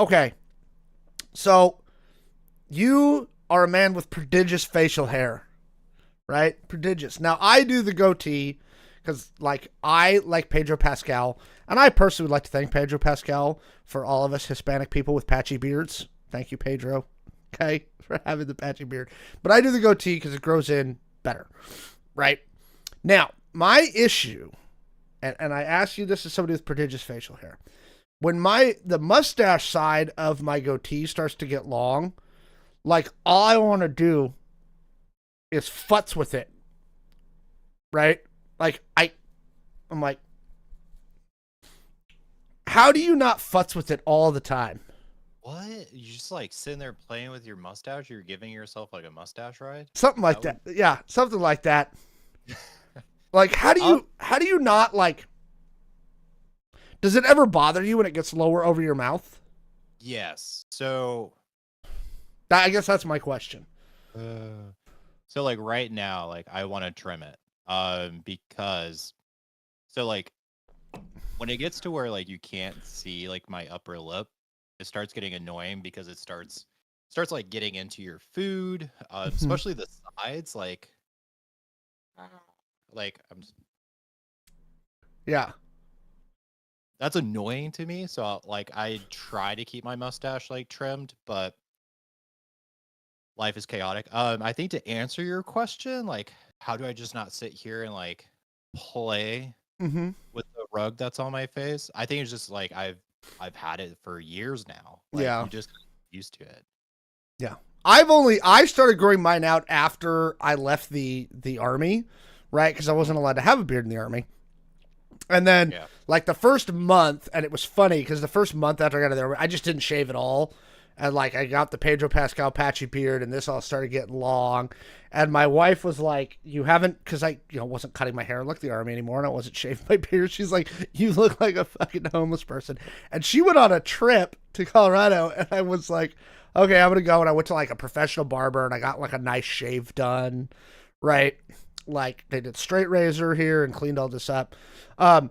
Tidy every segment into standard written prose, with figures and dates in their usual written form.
okay, so you are a man with prodigious facial hair, right? Prodigious. Now I do the goatee because, like, I like Pedro Pascal, and I personally would like to thank Pedro Pascal for all of us Hispanic people with patchy beards. Thank you, Pedro. Okay, for having the patchy beard. But I do the goatee because it grows in better, right? Now, my issue, and I ask you this as somebody with prodigious facial hair, when the mustache side of my goatee starts to get long, like, all I want to do is futz with it, right? Like, I'm like, how do you not futz with it all the time? What? You just like sitting there playing with your mustache? You're giving yourself like a mustache ride? Something like That that. would Yeah, something like that. Like, um how do you not, like, does it ever bother you when it gets lower over your mouth? yes. So I guess that's my question. uh, so like right now, like I want to trim it. Because so like when it gets to where like you can't see like my upper lip, it starts getting annoying because it starts like getting into your food, Mhm. especially the sides, like Yeah. that's annoying to me. So like I try to keep my mustache like trimmed, but life is chaotic. I think to answer your question, like how do I just not sit here and like play Mm-hmm. with the rug that's on my face? I think it's just like I've had it for years now. Like Yeah. you just get used to it. Yeah. I started growing mine out after I left the army, right? Because I Mhm. wasn't allowed to have a beard in the army. And then, Yeah. like, the first month, and it was funny because the first month after I got out of there, I just didn't shave at all. And, like, I got the Pedro Pascal patchy beard, and this all started getting long. And my wife was like, "You haven't," because I, wasn't cutting my hair like the army anymore, and I wasn't shaving my beard. She's like, "You look like a fucking homeless person." And she went on a trip to Colorado, and I was like, "Okay, I'm gonna go." And I went to, like, a professional barber, and I got, like, a nice shave done, right? Like, they did straight razor here and cleaned all this up. Um,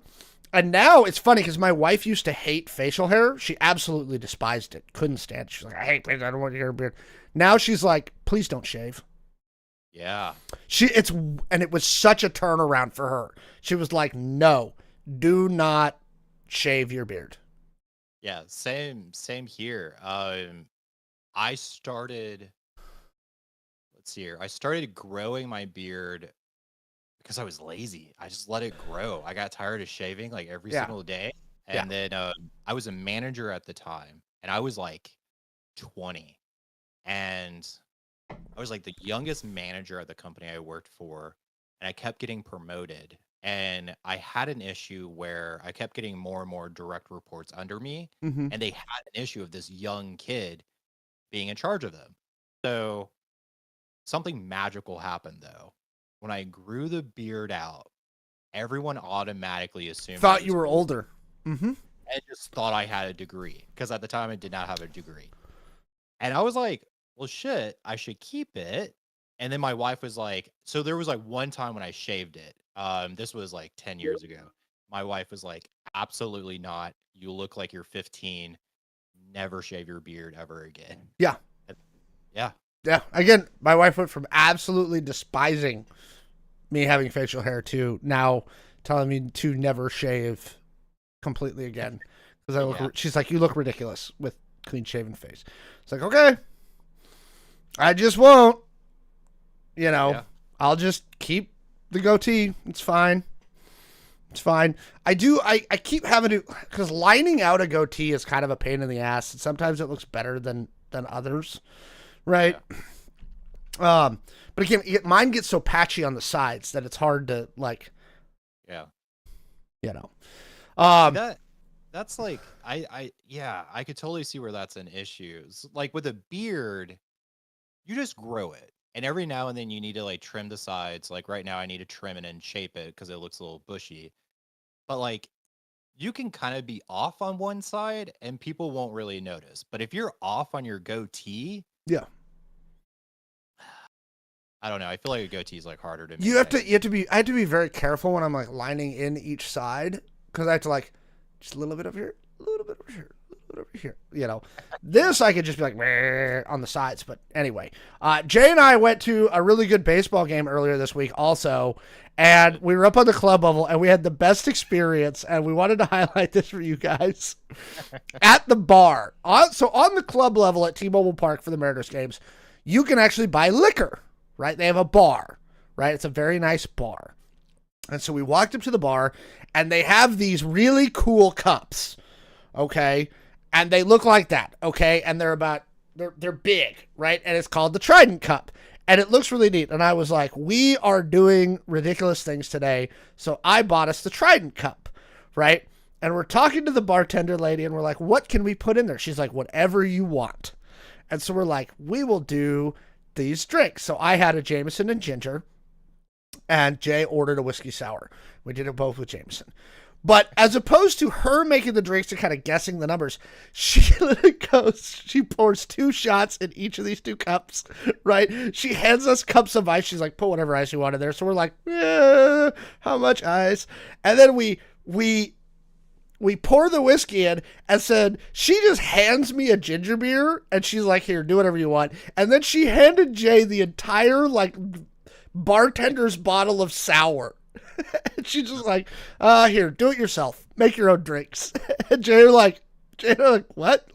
and now it's funny because my wife used to hate facial hair. She absolutely despised it. Couldn't stand it. She's like, I hate it. I don't want your hair beard. Now she's like, please don't shave. Yeah. And it was such a turnaround for her. She was like, no, do not shave your beard. Yeah. Same here. I started let's see here. I started growing my beard because I was lazy. I just let it grow. I got tired of shaving like every Yeah. single day. Yeah. And then I was a manager at the time and I was like 20. And I was like the youngest manager at the company I worked for. And I kept getting promoted. And I had an issue where I kept getting more and more direct reports under me. Mm-hmm. And they had an issue of this young kid being in charge of them. So something magical happened though. When I grew the beard out, everyone automatically assumed I Thought you was were old older. Mm-hmm. and just thought I had a degree because at the time I did not have a degree. And I was like, well, shit, I should keep it. And then my wife was like, so there was like one time when I shaved it. This was like 10 years ago. My wife was like, absolutely not. You look like you're 15. Never shave your beard ever again. Yeah. And yeah. Yeah. Again, my wife went from absolutely despising me having facial hair to now telling me to never shave completely again because I Yeah. look. She's like, "You look ridiculous with clean shaven face." It's like, okay, I just won't. You know, Yeah. I'll just keep the goatee. It's fine. It's fine. I do. I keep having to because lining out a goatee is kind of a pain in the ass, and sometimes it looks better than others, right? Yeah. Um, but again, mine gets so patchy on the sides that it's hard to, like, Yeah. you know. See Um, that's like I yeah, I could totally see where that's an issue. Like with a beard, you just grow it. And every now and then you need to like trim the sides. Like right now I need to trim it and shape it because it looks a little bushy. But like you can kind of be off on one side and people won't really notice. But if you're off on your goatee, yeah, I don't know. I feel like a goatee is like harder to you have to maintain. I have to be very careful when I'm, like, lining in each side because I have to, like, just a little bit over here, a little bit over here, a little bit over here. This I could just be like on the sides. But anyway, Jay and I went to a really good baseball game earlier this week also. And we were up on the club level, and we had the best experience, and we wanted to highlight this for you guys. At the bar. So on the club level at T-Mobile Park for the Mariners games, you can actually buy liquor, right? They have a bar, right? It's a very nice bar. And so we walked up to the bar, and they have these really cool cups, okay? And they look like that, okay? And they're big, right? And it's called the Trident Cup. And it looks really neat. And I was like, we are doing ridiculous things today. So I bought us the Trident Cup, right? And we're talking to the bartender lady, and we're like, what can we put in there? She's like, whatever you want. And so we're like, we will do these drinks. So I had a Jameson and ginger, and Jay ordered a whiskey sour. We did it both with Jameson. But as opposed to her making the drinks and kind of guessing the numbers, she literally she pours 2 shots in each of these 2 cups, right? She hands us cups of ice. She's like, put whatever ice you want in there. So we're like, how much ice? And then we pour the whiskey in, and said, she just hands me a ginger beer, and she's like, here, do whatever you want. And then she handed Jay the entire, bartender's bottle of sour. And she's just like, here, do it yourself. Make your own drinks. And Jay like, what?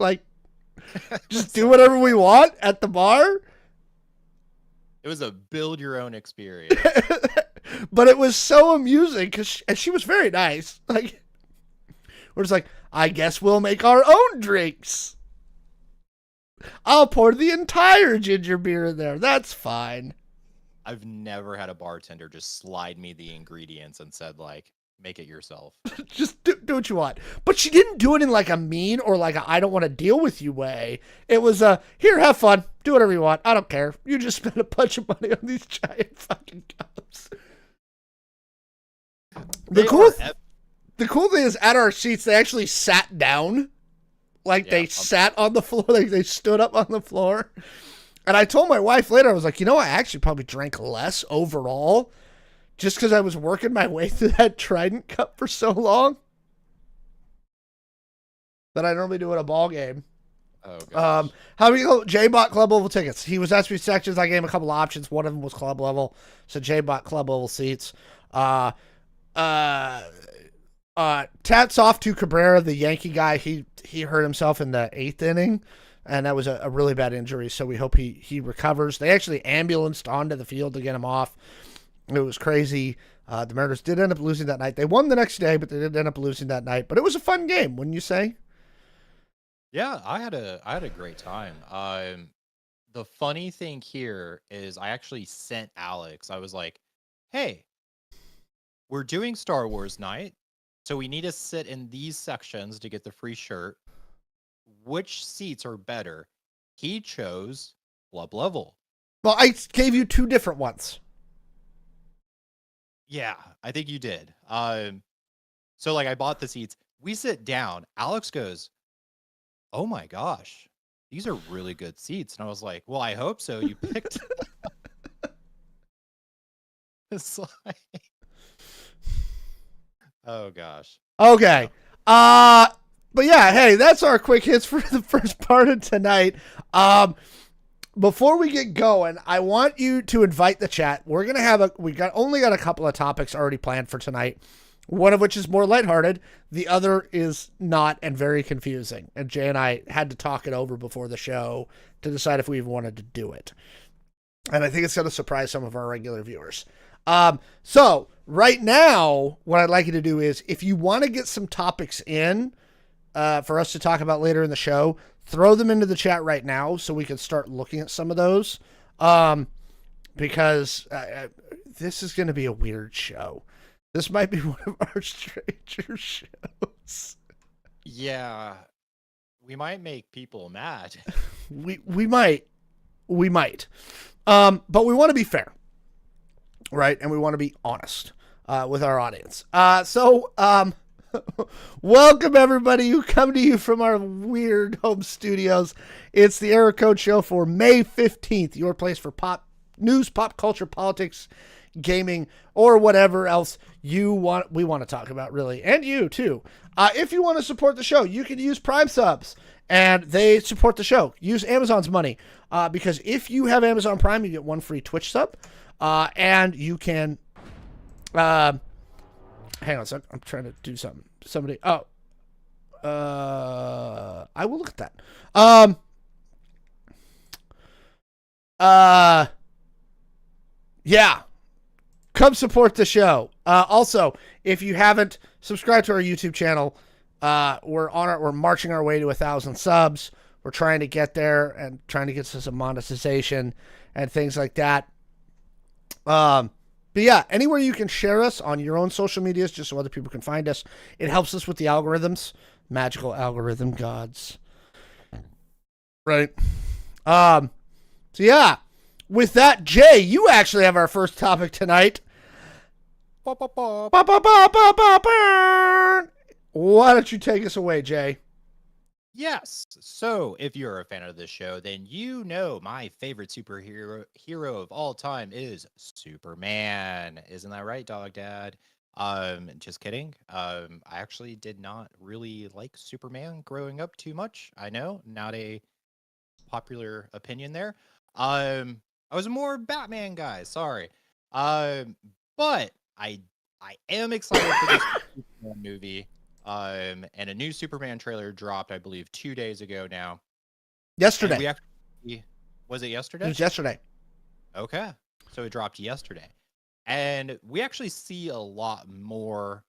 Just do whatever we want at the bar? It was a build your own experience. But it was so amusing because she was very nice. We're just like, I guess we'll make our own drinks. I'll pour the entire ginger beer in there. That's fine. I've never had a bartender just slide me the ingredients and said, make it yourself. Just do what you want. But she didn't do it in a mean or I don't want to deal with you way. It was here, have fun. Do whatever you want. I don't care. You just spent a bunch of money on these giant fucking cups. The cool thing is at our seats, they actually sat down. They sat on the floor. They stood up on the floor. And I told my wife later, I was like, I actually probably drank less overall just because I was working my way through that Trident Cup for so long that I normally do at a ball game. Oh, gosh. How do you go? Jay bought club level tickets. He was asking me sections. I gave him a couple options. One of them was club level. So Jay bought club level seats. Tats off to Cabrera, the Yankee guy. He hurt himself in the 8th inning. And that was a really bad injury, so we hope he recovers. They actually ambulanced onto the field to get him off. It was crazy. The Mariners did end up losing that night. They won the next day, but they did end up losing that night. But it was a fun game, wouldn't you say? Yeah, I had a great time. The funny thing here is I actually sent Alex. I was like, hey, we're doing Star Wars night, so we need to sit in these sections to get the free shirt. Which seats are better? He chose club level. Well, I gave you 2 different ones. Yeah, I think you did. So I bought the seats. We sit down. Alex goes, oh my gosh, these are really good seats. And I was like, well, I hope so. You picked. It's oh gosh. Okay. But yeah, hey, that's our quick hits for the first part of tonight. Before we get going, I want you to invite the chat. We're gonna have only got a couple of topics already planned for tonight. One of which is more lighthearted. The other is not and very confusing. And Jay and I had to talk it over before the show to decide if we even wanted to do it. And I think it's going to surprise some of our regular viewers. So right now, what I'd like you to do is, if you want to get some topics in for us to talk about later in the show, throw them into the chat right now so we can start looking at some of those. Because this is going to be a weird show. This might be one of our stranger shows. Yeah, we might make people mad. we might. But we want to be fair, right? And we want to be honest with our audience. So welcome everybody who come to you from our weird home studios. It's the Error Code Show for May 15th, your place for pop news, pop culture, politics, gaming, or whatever else we want to talk about, really. And you too. If you want to support the show, you can use Prime subs and they support the show. Use Amazon's money because if you have Amazon Prime, you get one free Twitch sub, and you can. Hang on a sec. I'm trying to do something. Somebody. Oh. I will look at that. Yeah. Come support the show. Also, if you haven't subscribed to our YouTube channel, we're marching our way to 1,000 subs. We're trying to get there and trying to get to some monetization and things like that. But yeah, anywhere you can share us on your own social medias, just so other people can find us. It helps us with the algorithms, magical algorithm gods. Right. So yeah, with that, Jay, you actually have our first topic tonight. Why don't you take us away, Jay? Yes. So, if you're a fan of this show, then you know my favorite hero of all time is Superman. Isn't that right, Dog Dad? Just kidding. I actually did not really like Superman growing up too much. I know, not a popular opinion there. I was a more Batman guy. Sorry. But I am excited for this Superman movie. And a new Superman trailer dropped, I believe, 2 days ago now. Yesterday. And we actually, was it yesterday? It was yesterday. Okay. So it dropped yesterday. And we actually see a lot more.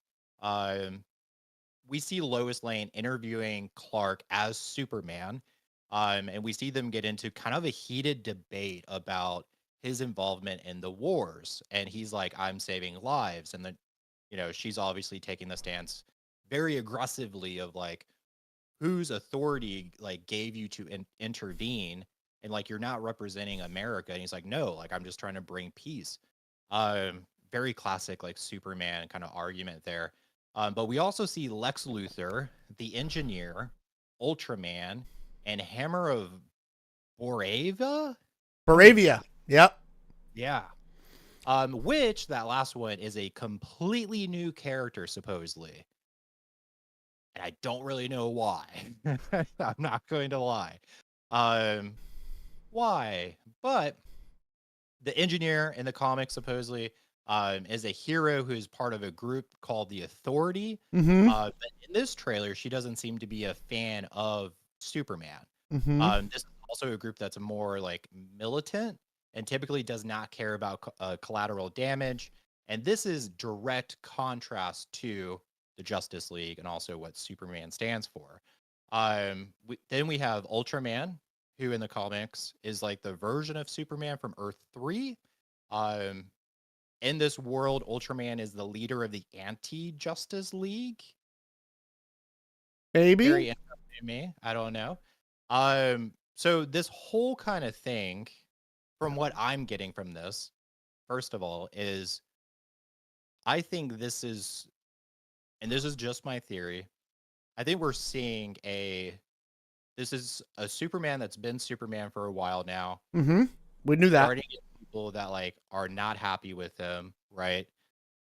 We see Lois Lane interviewing Clark as Superman. And we see them get into kind of a heated debate about his involvement in the wars. And he's like, I'm saving lives. And then, she's obviously taking the stance very aggressively of like, whose authority like gave you to intervene, and like you're not representing America. And he's like, no, like I'm just trying to bring peace. Very classic like Superman kind of argument there. But we also see Lex Luthor, the Engineer, Ultraman, and Hammer of Boravia. Yep. Yeah. Which that last one is a completely new character supposedly. And I don't really know why. I'm not going to lie. Why? But the Engineer in the comics supposedly is a hero who is part of a group called the Authority. Mm-hmm. But in this trailer, she doesn't seem to be a fan of Superman. Mm-hmm. This is also a group that's more like militant and typically does not care about collateral damage. And this is direct contrast to the Justice League and also what Superman stands for. Then we have Ultraman, who in the comics is like the version of Superman from Earth 3. In this world, Ultraman is the leader of the anti-Justice League. Maybe. Very interesting to me. I don't know. So this whole kind of thing, from what I'm getting from this, first of all, is I think this is, and this is just my theory, I think we're seeing this is a Superman that's been Superman for a while now. Mm-hmm. We knew that. Starting to get people that like are not happy with him, right?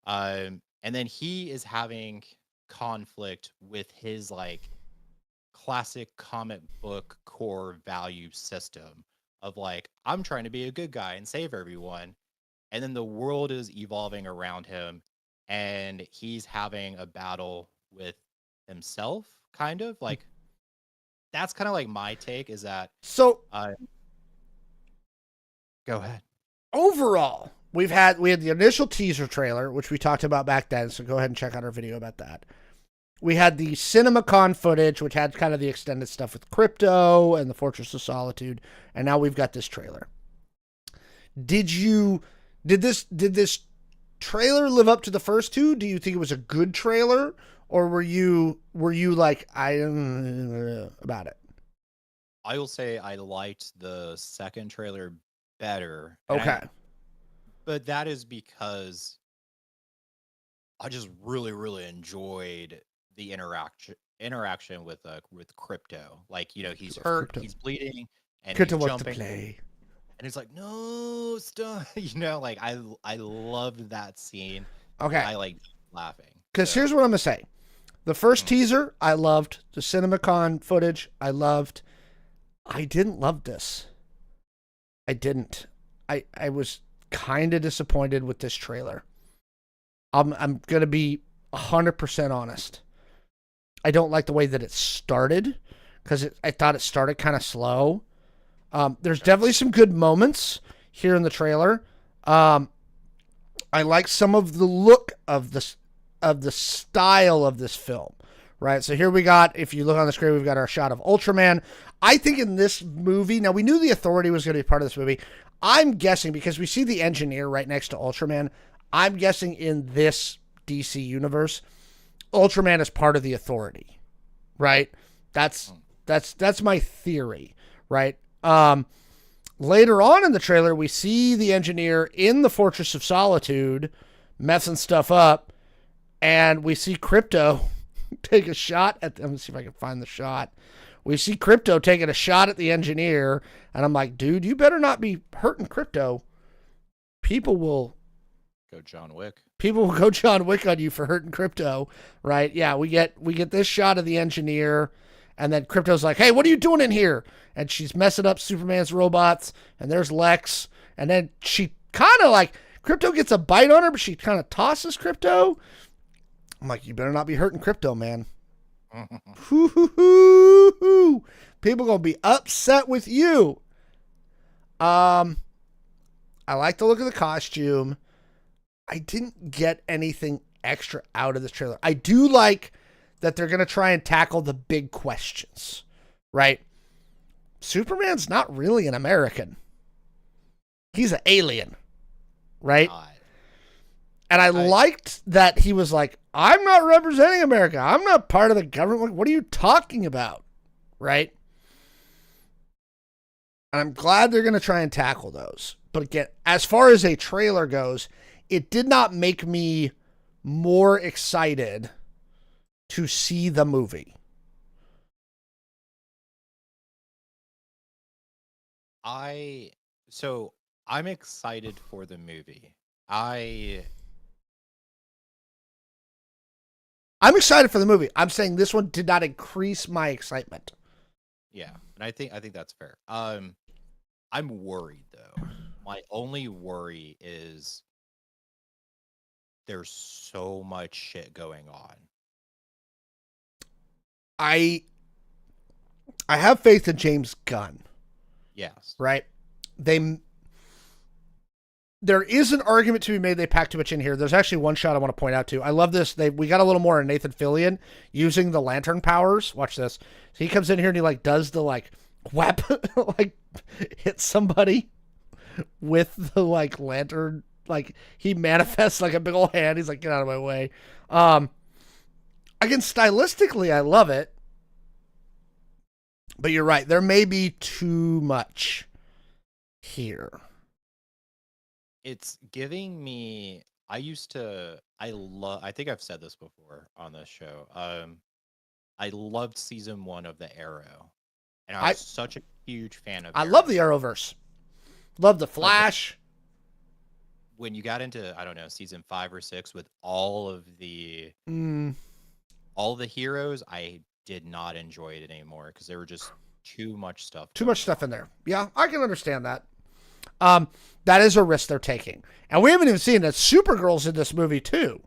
And then he is having conflict with his like classic comic book core value system of like, I'm trying to be a good guy and save everyone. And then the world is evolving around him and he's having a battle with himself, kind of like that's kind of like my take is that. So go ahead. Overall, we had the initial teaser trailer, which we talked about back then. So go ahead and check out our video about that. We had the CinemaCon footage, which had kind of the extended stuff with Crypto and the Fortress of Solitude, and now we've got this trailer. Did this trailer live up to the first two? Do you think it was a good trailer, or were you like I don't know about it? I will say I liked the second trailer better. Okay. But that is because I just really, really enjoyed the interaction with Crypto. Like, he's hurt, Crypto. He's bleeding, and Crypto he's wants jumping. to play. And it's like, no, stop. Like I loved that scene. Okay. I like laughing. Because here's what I'm gonna say. The first teaser, I loved. The CinemaCon footage, I loved. I didn't love this. I didn't. I was kind of disappointed with this trailer. I'm going to be 100% honest. I don't like the way that it started because I thought it started kind of slow. There's definitely some good moments here in the trailer. I like some of the look of the style of this film, right? So here we got, if you look on the screen, we've got our shot of Ultraman. I think in this movie, now we knew the Authority was going to be part of this movie. I'm guessing, because we see the Engineer right next to Ultraman, I'm guessing in this DC universe, Ultraman is part of the Authority, right? That's my theory, right? Later on in the trailer, we see the Engineer in the Fortress of Solitude messing stuff up, and we see Crypto take a shot at them. Let me see if I can find the shot. We see Crypto taking a shot at the Engineer, and I'm like, dude, you better not be hurting Crypto. People will go John Wick. People will go John Wick on you for hurting Crypto, right? Yeah, we get this shot of the Engineer, and then Crypto's like, hey, what are you doing in here? And she's messing up Superman's robots, and there's Lex, and then she kind of like, Crypto gets a bite on her, but she kind of tosses Crypto. I'm like, you better not be hurting Crypto, man. People gonna be upset with you. I like the look of the costume. I didn't get anything extra out of this trailer. I do like that they're gonna try and tackle the big questions, right? Superman's not really an American. He's an alien, right? God. And I liked that he was like, I'm not representing America. I'm not part of the government. What are you talking about? Right? And I'm glad they're going to try and tackle those. But again, as far as a trailer goes, it did not make me more excited to see the movie. I'm excited for the movie. I'm excited for the movie. I'm saying this one did not increase my excitement. Yeah, and I think that's fair. I'm worried though. My only worry is there's so much shit going on. I have faith in James Gunn. Yes. Right? There is an argument to be made they packed too much in here. There's actually one shot I want to point out too. I love this. We got a little more of Nathan Fillion using the lantern powers. Watch this. So he comes in here and he like does the like whap, like hit somebody with the like lantern. Like he manifests like a big old hand. He's like, get out of my way. Again, stylistically, I love it. But you're right. There may be too much here. It's giving me, I think I've said this before on this show. I loved season 1 of The Arrow. And I was such a huge fan of Arrow. Love the Arrowverse. Love the Flash. When you got into, I don't know, season 5 or 6 with all of the heroes, I did not enjoy it anymore because there were just too much stuff. Too much stuff in there. Yeah, I can understand that. That is a risk they're taking. And we haven't even seen that Supergirl's in this movie too.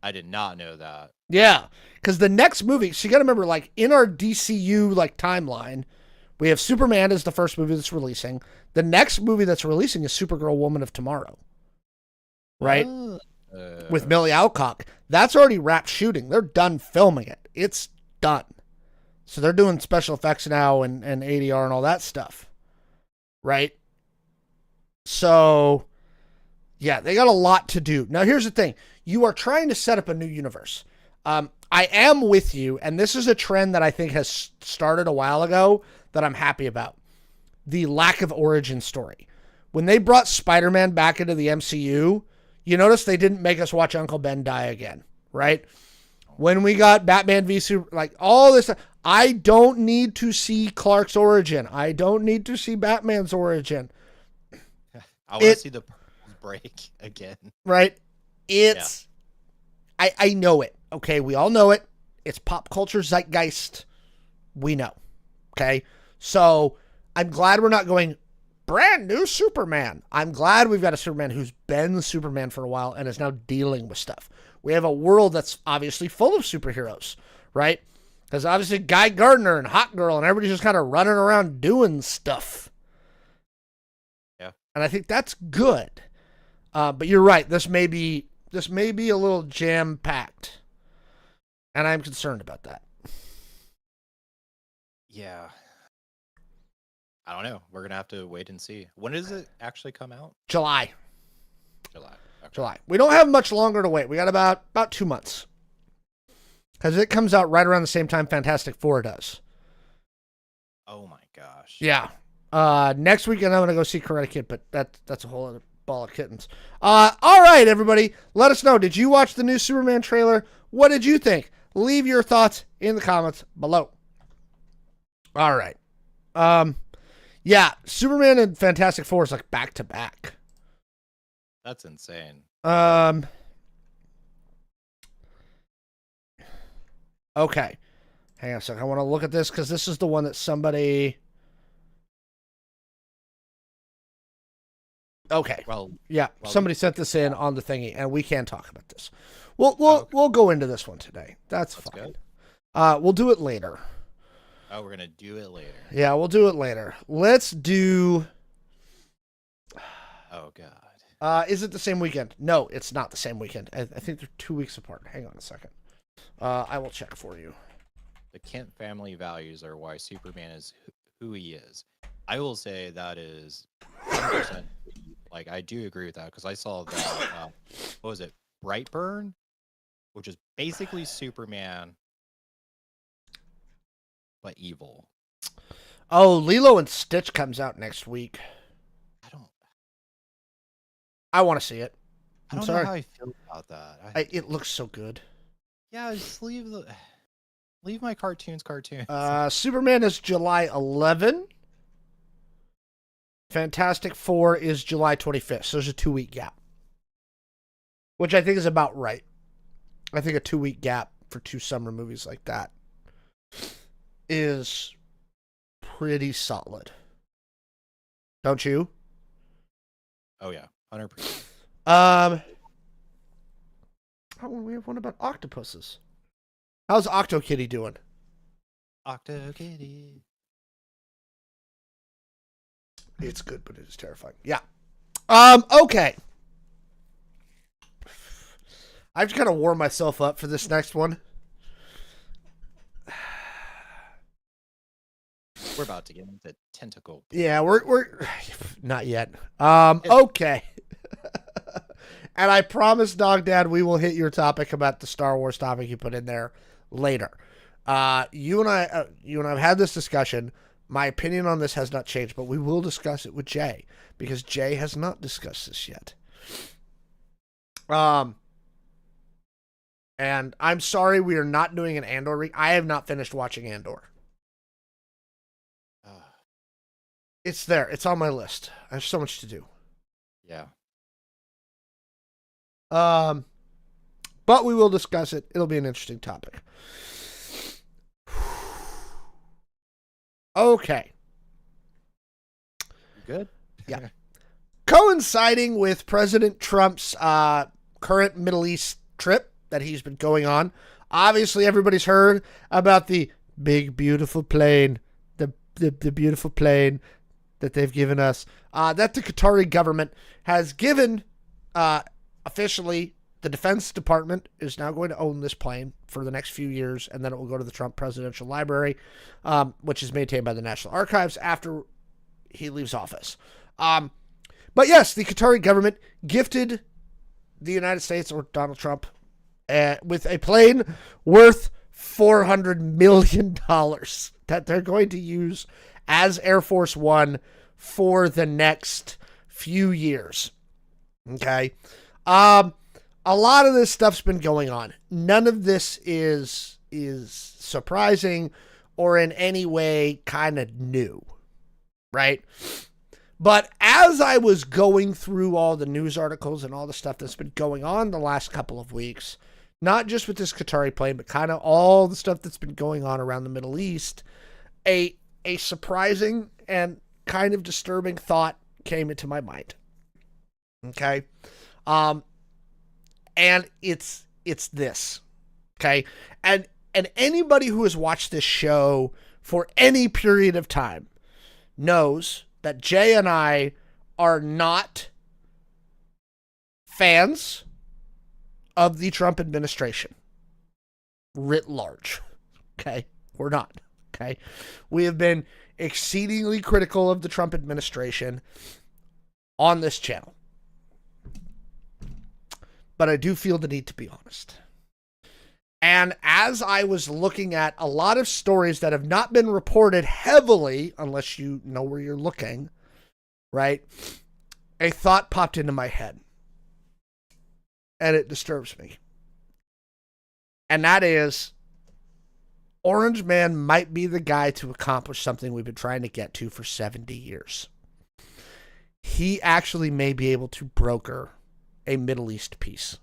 I did not know that. Yeah, because the next movie, so you got to remember, like in our DCU like timeline, we have Superman as the first movie that's releasing. The next movie that's releasing is Supergirl Woman of Tomorrow. Right? With Millie Alcock. That's already wrapped shooting. They're done filming it. It's done. So they're doing special effects now and ADR and all that stuff. Right? So, yeah, they got a lot to do. Now, here's the thing. You are trying to set up a new universe. I am with you, and this is a trend that I think has started a while ago that I'm happy about. The lack of origin story. When they brought Spider-Man back into the MCU, you notice they didn't make us watch Uncle Ben die again, right? When we got Batman v Super, like all this, I don't need to see Clark's origin. I don't need to see Batman's origin. I want to see the break again. Right? I know it. Okay, we all know it. It's pop culture zeitgeist. We know. Okay? So I'm glad we're not going brand new Superman. I'm glad we've got a Superman who's been Superman for a while and is now dealing with stuff. We have a world that's obviously full of superheroes, right? Because obviously Guy Gardner and Hot Girl and everybody's just kind of running around doing stuff. Yeah. And I think that's good. But you're right. This may be a little jam-packed. And I'm concerned about that. Yeah. I don't know. We're going to have to wait and see. When does it actually come out? July. July. Okay. July. We don't have much longer to wait. We got about 2 months. Because it comes out right around the same time Fantastic Four does. Oh my gosh. Yeah. Next weekend I'm going to go see Karate Kid, but that's a whole other ball of kittens. All right, everybody. Let us know. Did you watch the new Superman trailer? What did you think? Leave your thoughts in the comments below. All right. Yeah, Superman and Fantastic Four is like back to back. That's insane. Okay. Hang on a second. I want to look at this because this is the one that somebody. Okay. Well, somebody sent this in on the thingy, and we can talk about this. We'll go into this one today. That's fine. Good. We'll do it later. Oh, we're gonna do it later. Yeah, we'll do it later. Let's do. Oh God. Is it the same weekend? No, it's not the same weekend. I think they're 2 weeks apart. Hang on a second. I will check for you. The Kent family values are why Superman is who he is. I will say that is 100%. Like, I do agree with that because I saw that. What was it? Brightburn, which is basically Superman, but evil. Oh, Lilo and Stitch comes out next week. I want to see it. I don't know how I feel about that. It looks so good. Yeah, just leave my cartoons. Superman is July 11. Fantastic Four is July 25th. So there's a 2-week gap, which I think is about right. I think a 2-week gap for 2 summer movies like that is pretty solid. Don't you? Oh yeah, 100%. Oh, we have one about octopuses. How's OctoKitty doing? OctoKitty. It's good, but it is terrifying. Yeah. Okay. I've just kind of warmed myself up for this next one. We're about to get into tentacle. Yeah, we're not yet. Okay. And I promise, Dog Dad, we will hit your topic about the Star Wars topic you put in there later. You and I have had this discussion. My opinion on this has not changed, but we will discuss it with Jay because Jay has not discussed this yet. And I'm sorry we are not doing an Andor. I have not finished watching Andor. It's there. It's on my list. I have so much to do. Yeah. But we will discuss it. It'll be an interesting topic. Okay. Good? Yeah. Coinciding with President Trump's current Middle East trip that he's been going on, obviously everybody's heard about the big, beautiful plane, the beautiful plane that they've given us, that the Qatari government has given officially. The Defense Department is now going to own this plane for the next few years, and then it will go to the Trump Presidential Library, which is maintained by the National Archives after he leaves office. But yes, the Qatari government gifted the United States, or Donald Trump, with a plane worth $400 million that they're going to use as Air Force One for the next few years. Okay? A lot of this stuff's been going on. None of this is surprising or in any way kind of new, right? But as I was going through all the news articles and all the stuff that's been going on the last couple of weeks, not just with this Qatari plane, but kind of all the stuff that's been going on around the Middle East, a surprising and kind of disturbing thought came into my mind. Okay. And it's this. Okay. And anybody who has watched this show for any period of time knows that Jay and I are not fans of the Trump administration writ large. Okay. We're not. Okay. We have been exceedingly critical of the Trump administration on this channel. But I do feel the need to be honest. And as I was looking at a lot of stories that have not been reported heavily, unless you know where you're looking, right? A thought popped into my head. And it disturbs me. And that is, Orange Man might be the guy to accomplish something we've been trying to get to for 70 years. He actually may be able to broker a Middle East peace.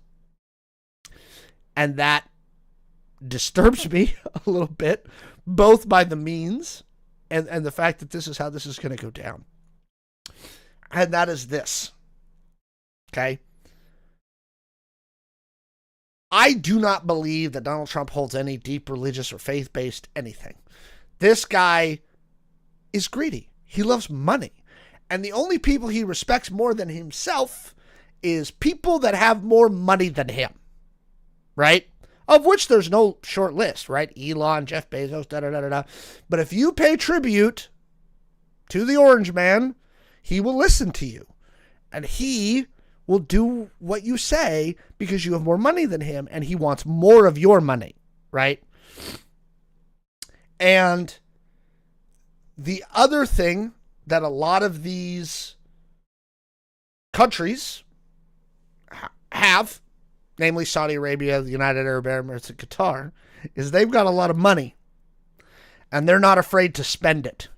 And that disturbs me a little bit, both by the means and the fact that this is how this is going to go down. And that is this. Okay? I do not believe that Donald Trump holds any deep religious or faith-based anything. This guy is greedy. He loves money. And the only people he respects more than himself is people that have more money than him. Right? Of which there's no short list, right? Elon, Jeff Bezos, da-da-da-da-da. But if you pay tribute to the Orange Man, he will listen to you. And he will do what you say because you have more money than him and he wants more of your money, right? And the other thing that a lot of these countries have, namely Saudi Arabia, the United Arab Emirates, and Qatar, is they've got a lot of money and they're not afraid to spend it.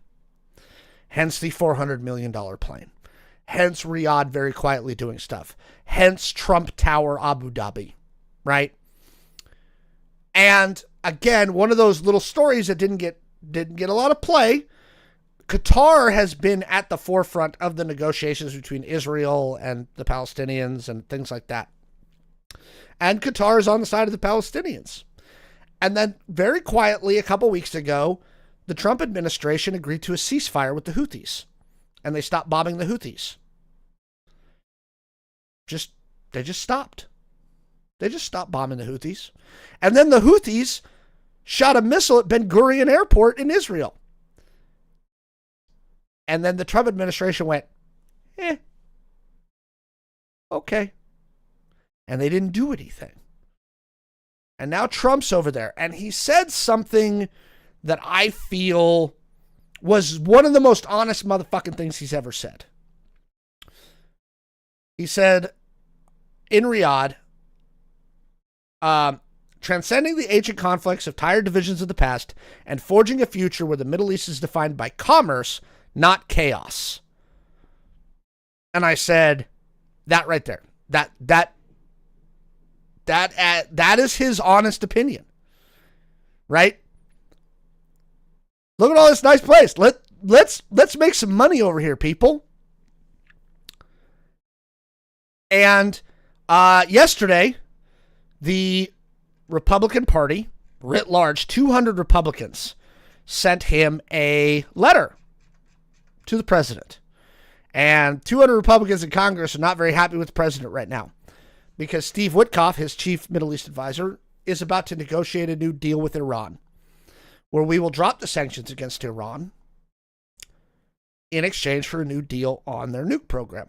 Hence the $400 million plane. Hence Riyadh very quietly doing stuff. Hence Trump Tower Abu Dhabi, right? And again, one of those little stories that didn't get a lot of play. Qatar has been at the forefront of the negotiations between Israel and the Palestinians and things like that. And Qatar is on the side of the Palestinians. And then very quietly a couple weeks ago, the Trump administration agreed to a ceasefire with the Houthis. And they stopped bombing the Houthis. They just stopped. They just stopped bombing the Houthis. And then the Houthis shot a missile at Ben Gurion Airport in Israel. And then the Trump administration went, okay. And they didn't do anything. And now Trump's over there. And he said something that I feel was one of the most honest motherfucking things he's ever said. He said in Riyadh, transcending the ancient conflicts of tired divisions of the past and forging a future where the Middle East is defined by commerce, not chaos. And I said, that right there, that is his honest opinion, right? Look at all this nice place. Let's make some money over here, people. And yesterday, the Republican Party, writ large, 200 Republicans, sent him a letter to the president. And 200 Republicans in Congress are not very happy with the president right now because Steve Witkoff, his chief Middle East advisor, is about to negotiate a new deal with Iran where we will drop the sanctions against Iran in exchange for a new deal on their nuke program.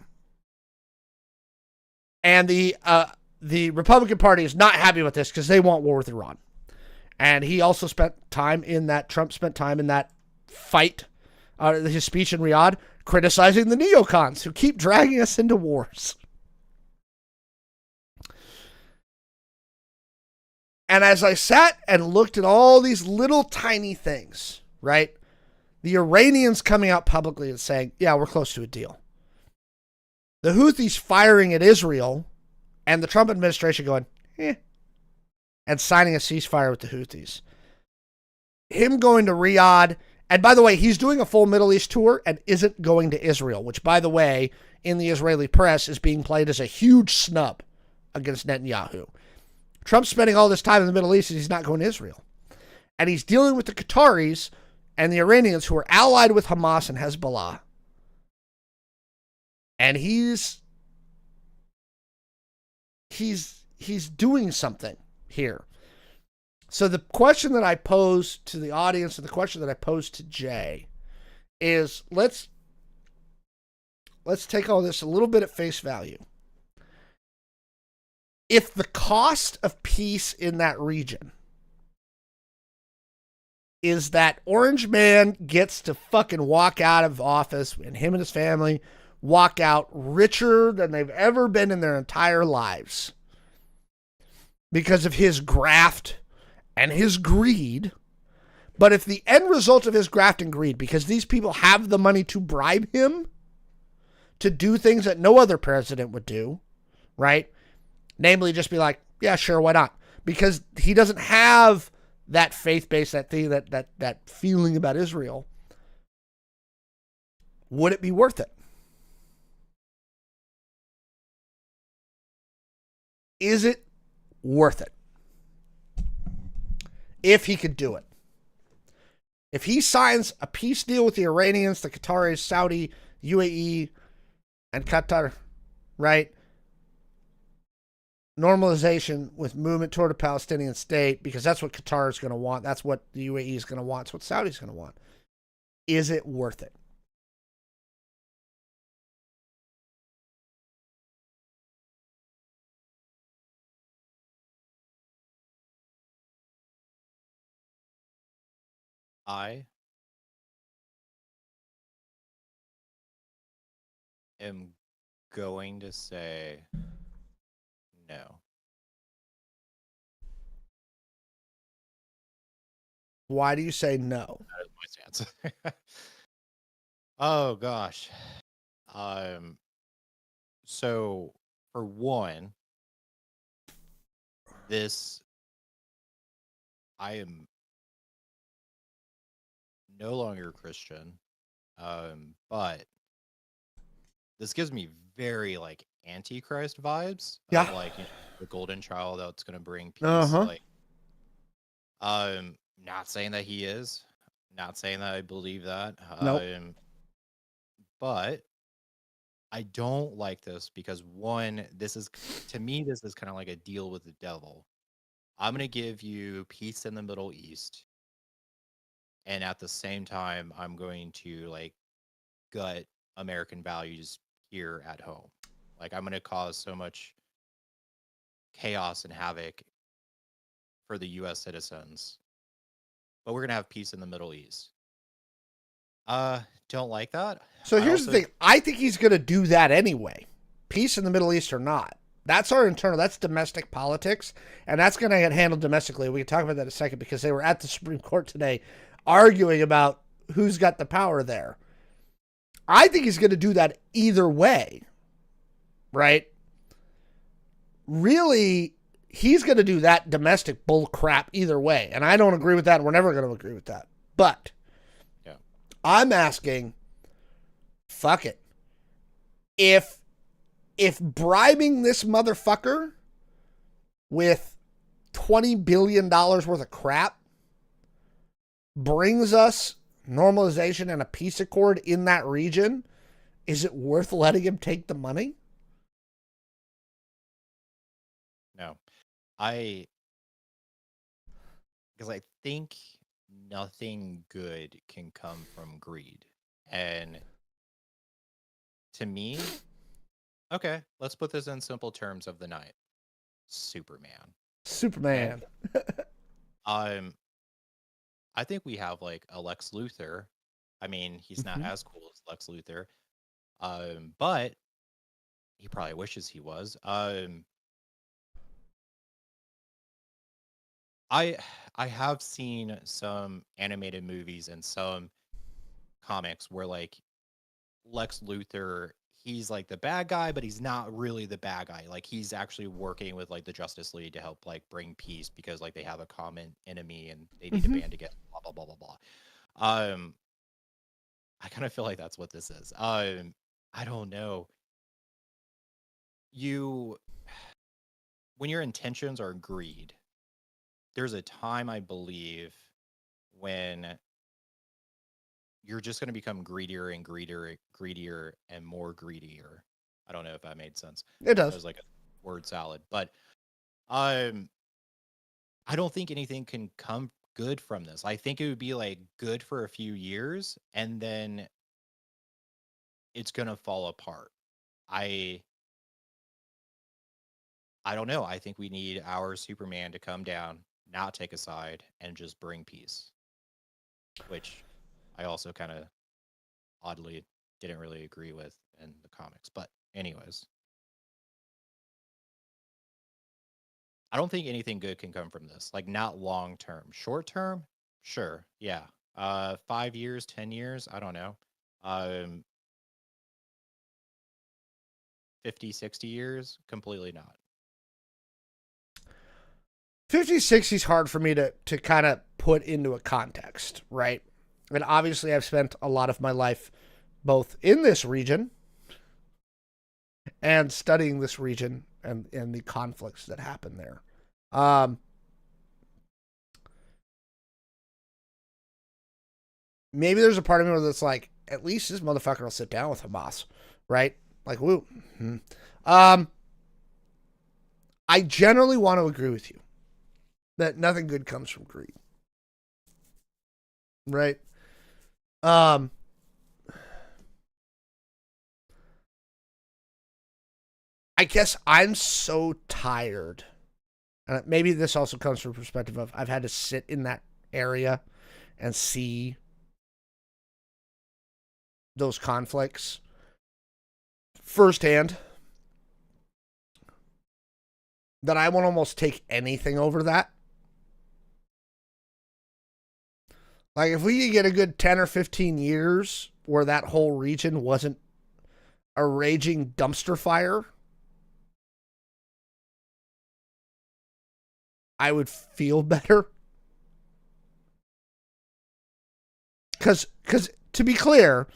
And the Republican Party is not happy with this because they want war with Iran. And he also spent time in that, Trump spent time in that fight, his speech in Riyadh, criticizing the neocons who keep dragging us into wars. And as I sat and looked at all these little tiny things, right? The Iranians coming out publicly and saying, yeah, we're close to a deal. The Houthis firing at Israel and the Trump administration going, and signing a ceasefire with the Houthis. Him going to Riyadh, and by the way, he's doing a full Middle East tour and isn't going to Israel, which, by the way, in the Israeli press is being played as a huge snub against Netanyahu. Trump's spending all this time in the Middle East and he's not going to Israel. And he's dealing with the Qataris and the Iranians who are allied with Hamas and Hezbollah. And he's doing something here. So the question that I pose to the audience and the question that I pose to Jay is let's take all this a little bit at face value. If the cost of peace in that region is that Orange Man gets to fucking walk out of office and him and his family walk out richer than they've ever been in their entire lives because of his graft and his greed. But if the end result of his graft and greed, because these people have the money to bribe him to do things that no other president would do, right? Namely, just be like, yeah, sure, why not? Because he doesn't have that faith base, that thing, that feeling about Israel. Would it be worth it? Is it worth it? If he could do it. If he signs a peace deal with the Iranians, the Qataris, Saudi, UAE, and Qatar, right? Normalization with movement toward a Palestinian state, because that's what Qatar is going to want. That's what the UAE is going to want. That's what Saudi is going to want. Is it worth it? I am going to say no. Why do you say no? That is my stance. Oh gosh. So for one, this I am no longer Christian. But this gives me very like Antichrist vibes. Yeah. Of, like, you know, the golden child that's gonna bring peace. Uh-huh. Like, not saying that he is, not saying that I believe that. Nope. But I don't like this because one, this is to me, this is kind of like a deal with the devil. I'm gonna give you peace in the Middle East, and at the same time, I'm going to like gut American values here at home. Like, I'm gonna cause so much chaos and havoc for the U.S. citizens, but we're gonna have peace in the Middle East. Don't like that. So I here's the also thing. I think he's going to do that anyway. Peace in the Middle East or not. That's our internal, that's domestic politics, and that's going to get handled domestically. We can talk about that in a second because they were at the Supreme Court today arguing about who's got the power there. I think he's going to do that either way, right? Really, he's going to do that domestic bull crap either way, and I don't agree with that, and we're never going to agree with that. But yeah. I'm asking, fuck it. If bribing this motherfucker with $20 billion worth of crap brings us normalization and a peace accord in that region, is it worth letting him take the money? No. Because I think nothing good can come from greed. And to me, okay, let's put this in simple terms of the night. Superman. Superman. I think we have like a Lex Luthor. I mean, he's not as cool as Lex Luthor. But he probably wishes he was. I have seen some animated movies and some comics where like Lex Luthor, he's like the bad guy, but he's not really the bad guy. Like he's actually working with like the Justice League to help like bring peace because like they have a common enemy and they need to Mm-hmm. band together. Blah blah blah blah blah. I kind of feel like that's what this is. I don't know. You when your intentions are greed, there's a time I believe when you're just going to become greedier and greedier and more greedier. I don't know if that made sense. It That does. was like a word salad, but um, I don't think anything can come good from this. I think it would be like good for a few years, and then it's gonna fall apart. I I don't know. I think we need our Superman to come down, not take a side, and just bring peace. Which I also kind of oddly didn't really agree with in the comics. But anyways, I don't think anything good can come from this. Like not long term. Short term, sure. Yeah. 5 years, 10 years, I don't know. Um 50, 60 years, completely not. 50, 60 is hard for me to kind of put into a context, right? And obviously, I've spent a lot of my life both in this region and studying this region and the conflicts that happen there. Um, Maybe there's a part of me that's like, at least this motherfucker will sit down with Hamas, right? Like, woo. Hmm. Um, I generally want to agree with you that nothing good comes from greed, right? Um, I guess I'm so tired. And maybe this also comes from a perspective of I've had to sit in that area and see those conflicts firsthand that I want to almost take anything over that. Like if we could get a good 10 or 15 years where that whole region wasn't a raging dumpster fire, I would feel better. Cuz to be clear,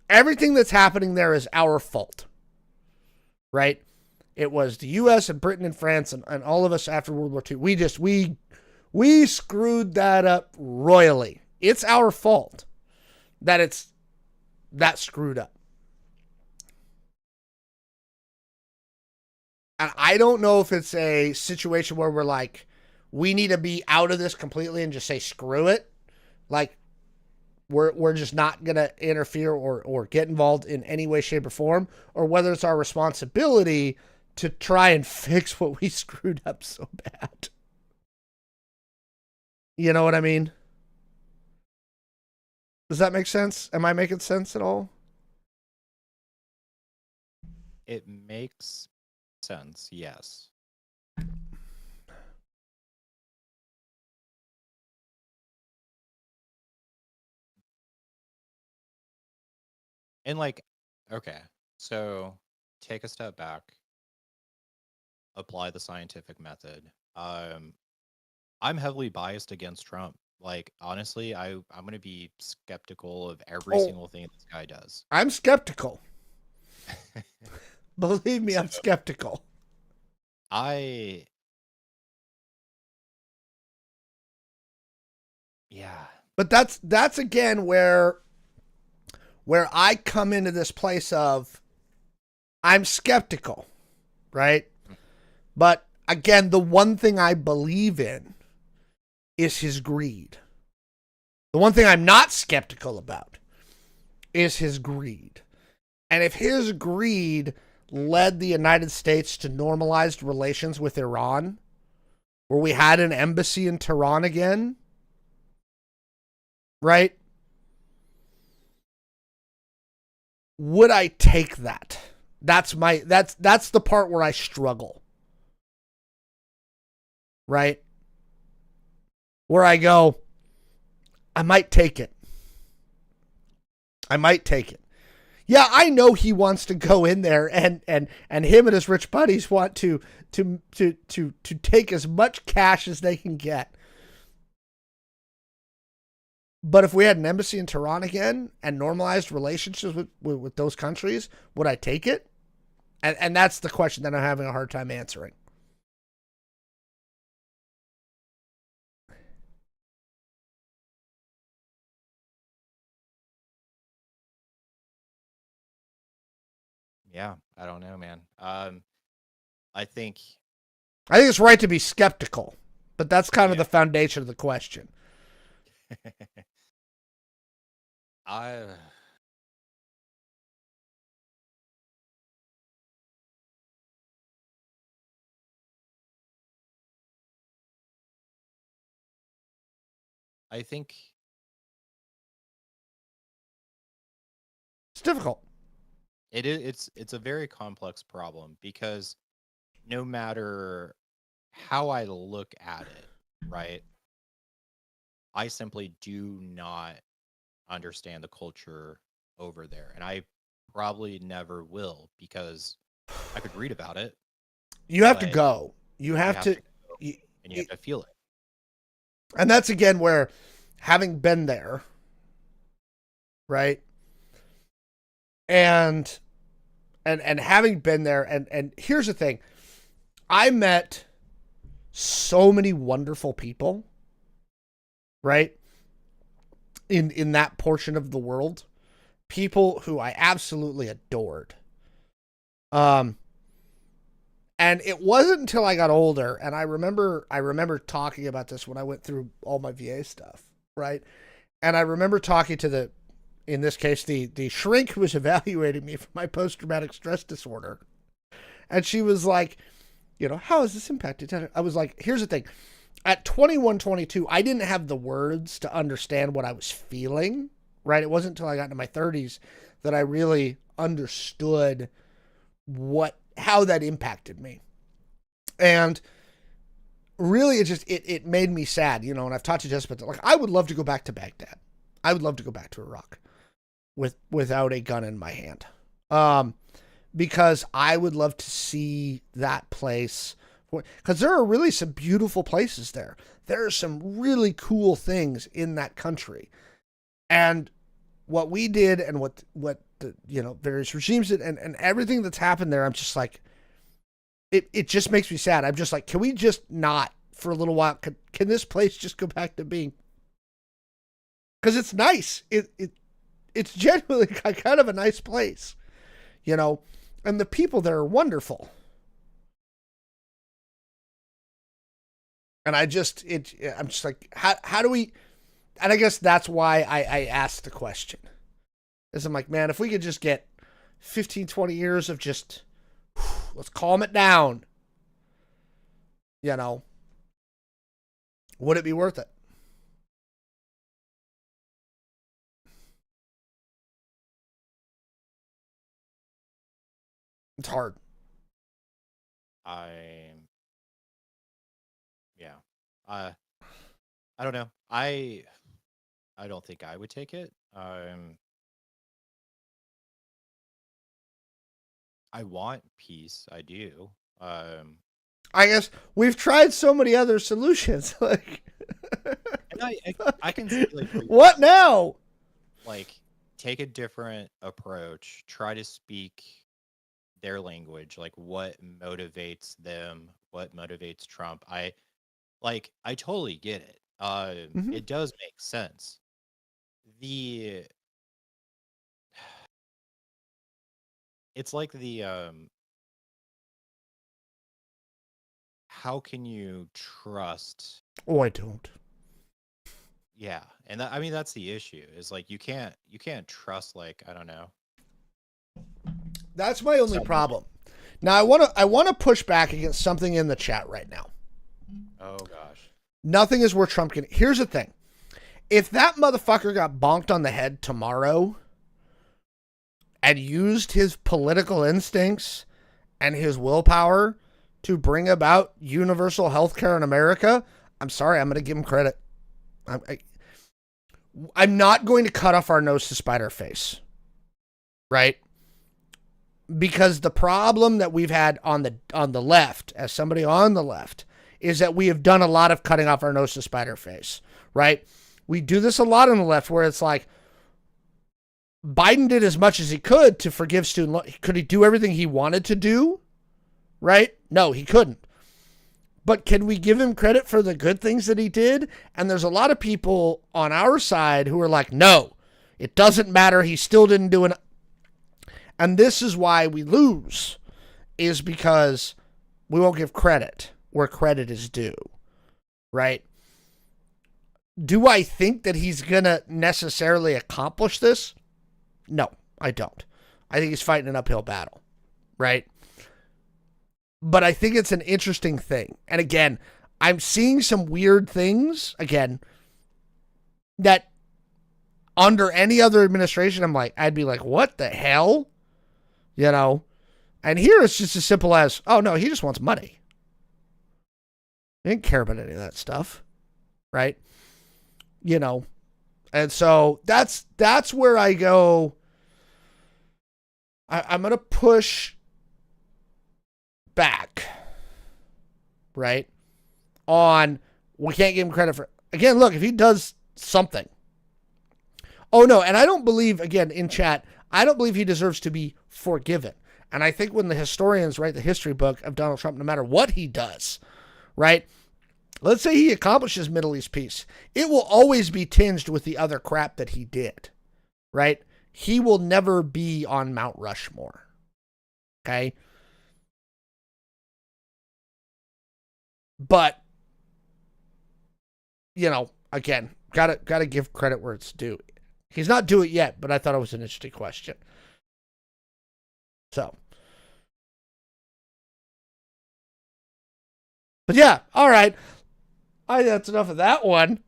everything that's happening there is our fault. Right? It was the US and Britain and France and all of us after World War II. We screwed that up royally. It's our fault that it's that screwed up. And I don't know if it's a situation where we're like, we need to be out of this completely and just say screw it. Like we're just not gonna interfere or get involved in any way, shape, or form, or whether it's our responsibility to try and fix what we screwed up so bad. You know what I mean? Does that make sense? Am I making sense at all? It makes sense, yes. And like, okay, so take a step back, apply the scientific method. I'm heavily biased against Trump. Like, honestly, I'm gonna be skeptical of every Oh, single thing this guy does. I'm skeptical. Believe me, So I'm skeptical. I, yeah, But that's again where I come into this place of I'm skeptical, right? But again, the one thing I believe in is his greed. The one thing I'm not skeptical about is his greed. And if his greed led the United States to normalized relations with Iran, where we had an embassy in Tehran again, right? Would I take that? That's the part where I struggle. Right? Where I go, I might take it. I might take it. Yeah, I know he wants to go in there, and him and his rich buddies want to take as much cash as they can get. But if we had an embassy in Tehran again and normalized relationships with those countries, would I take it? And that's the question that I'm having a hard time answering. Yeah, I don't know, man. I think I think it's right to be skeptical, but that's kind of yeah. the foundation of the question. I I think It's difficult. it's a very complex problem because no matter how I look at it, right? I simply do not understand the culture over there, and I probably never will because I could read about it, You have to but go. You you have have to, to go and you have to feel it. and that's again where having been there, right? And and having been there, and here's the thing. I met so many wonderful people, right? In that portion of the world, people who I absolutely adored. Um and it wasn't until I got older, and I remember talking about this when I went through all my VA stuff, right? And I remember talking to in this case, the shrink who was evaluating me for my post traumatic stress disorder. And she was like, how has this impacted? I was like, here's the thing. At 21, 22, I didn't have the words to understand what I was feeling, right? It wasn't until I got into my 30s that I really understood how that impacted me. And really, it made me sad, and I've talked to Jessica about that. Like, I would love to go back to Baghdad. I would love to go back to Iraq without a gun in my hand. Because I would love to see that place, because there are really some beautiful places there. There are some really cool things in that country. And what we did and what the various regimes did and everything that's happened there, I'm just like, it just makes me sad. I'm just like, can we just not for a little while? Can this place just go back to being? Because it's nice. It's genuinely kind of a nice place, and the people there are wonderful. And I'm just like, how do we? And I guess that's why I asked the question. Is I'm like, man, if we could just get 15, 20 years of just, let's calm it down, would it be worth it? It's hard. I yeah. Uh I don't know. I don't think I would take it. I want peace. I do. I guess we've tried so many other solutions. Like, and I can see like what now? like take a different approach. Try to speak their language. Like what motivates them? What motivates Trump? I totally get it. Mm-hmm. It does make sense. The it's like the how can you trust? Oh, I don't. Yeah, and I mean that's the issue. Is like you can't trust like I don't know. That's my only problem. Now I want to push back against something in the chat right now. Oh gosh. Nothing is where Trump can. Here's the thing. If that motherfucker got bonked on the head tomorrow and used his political instincts and his willpower to bring about universal health care in America, I'm sorry, I'm going to give him credit. I'm not going to cut off our nose to spite our face. right? Because the problem that we've had on the left, as somebody on the left, is that we have done a lot of cutting off our nose to spite our face, right? We do this a lot on the left where it's like Biden did as much as he could to forgive student loan. Could he do everything he wanted to do? Right? No, he couldn't. But can we give him credit for the good things that he did? And there's a lot of people on our side who are like, no, it doesn't matter. He still didn't do it. And this is why we lose, is because we won't give credit where credit is due, right? Do I think that he's going to necessarily accomplish this? No, I don't. I think he's fighting an uphill battle, right? But I think it's an interesting thing. And again, I'm seeing some weird things, again, that under any other administration, I'd be like, what the hell? You know? And here it's just as simple as, oh no, he just wants money. He didn't care about any of that stuff, right? You know? And so that's where I go. I'm going to push back, right? On, we can't give him credit for, again, look, if he does something. Oh no, and I don't believe, again, in chat, I don't believe he deserves to be forgiven. And I think when the historians write the history book of Donald Trump, no matter what he does, right? Let's say he accomplishes Middle East peace. It will always be tinged with the other crap that he did, right? He will never be on Mount Rushmore. Okay? But, you know, again, gotta give credit where it's due. He's not due it yet, but I thought it was an interesting question. So. But yeah, all right. That's enough of that one.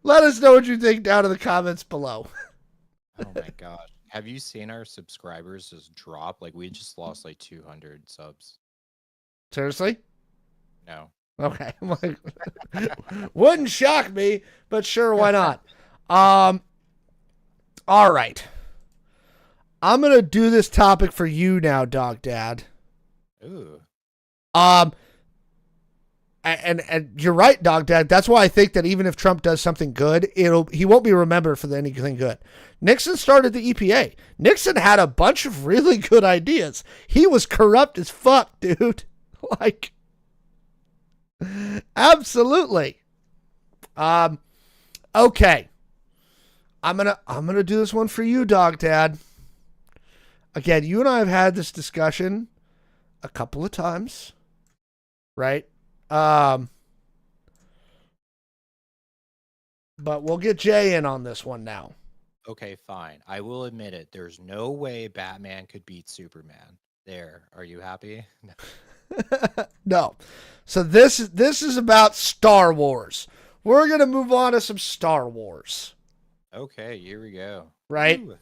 Let us know what you think down in the comments below. Oh my gosh. Have you seen our subscribers just drop? Like, we just lost like 200 subs. Seriously? No. Okay. Wouldn't shock me, but sure, why not? All right. I'm going to do this topic for you now, Dog Dad. Ooh. And you're right, Dog Dad. That's why I think that even if Trump does something good, he won't be remembered for anything good. Nixon started the EPA. Nixon had a bunch of really good ideas. He was corrupt as fuck, dude. Like, absolutely. Okay. I'm gonna do this one for you, Dog Dad. Again, you and I have had this discussion a couple of times, right? But we'll get Jay in on this one now. Okay, fine. I will admit it. There's no way Batman could beat Superman. There. Are you happy? No. So this is about Star Wars. We're going to move on to some Star Wars. Okay, here we go. Right? Ooh.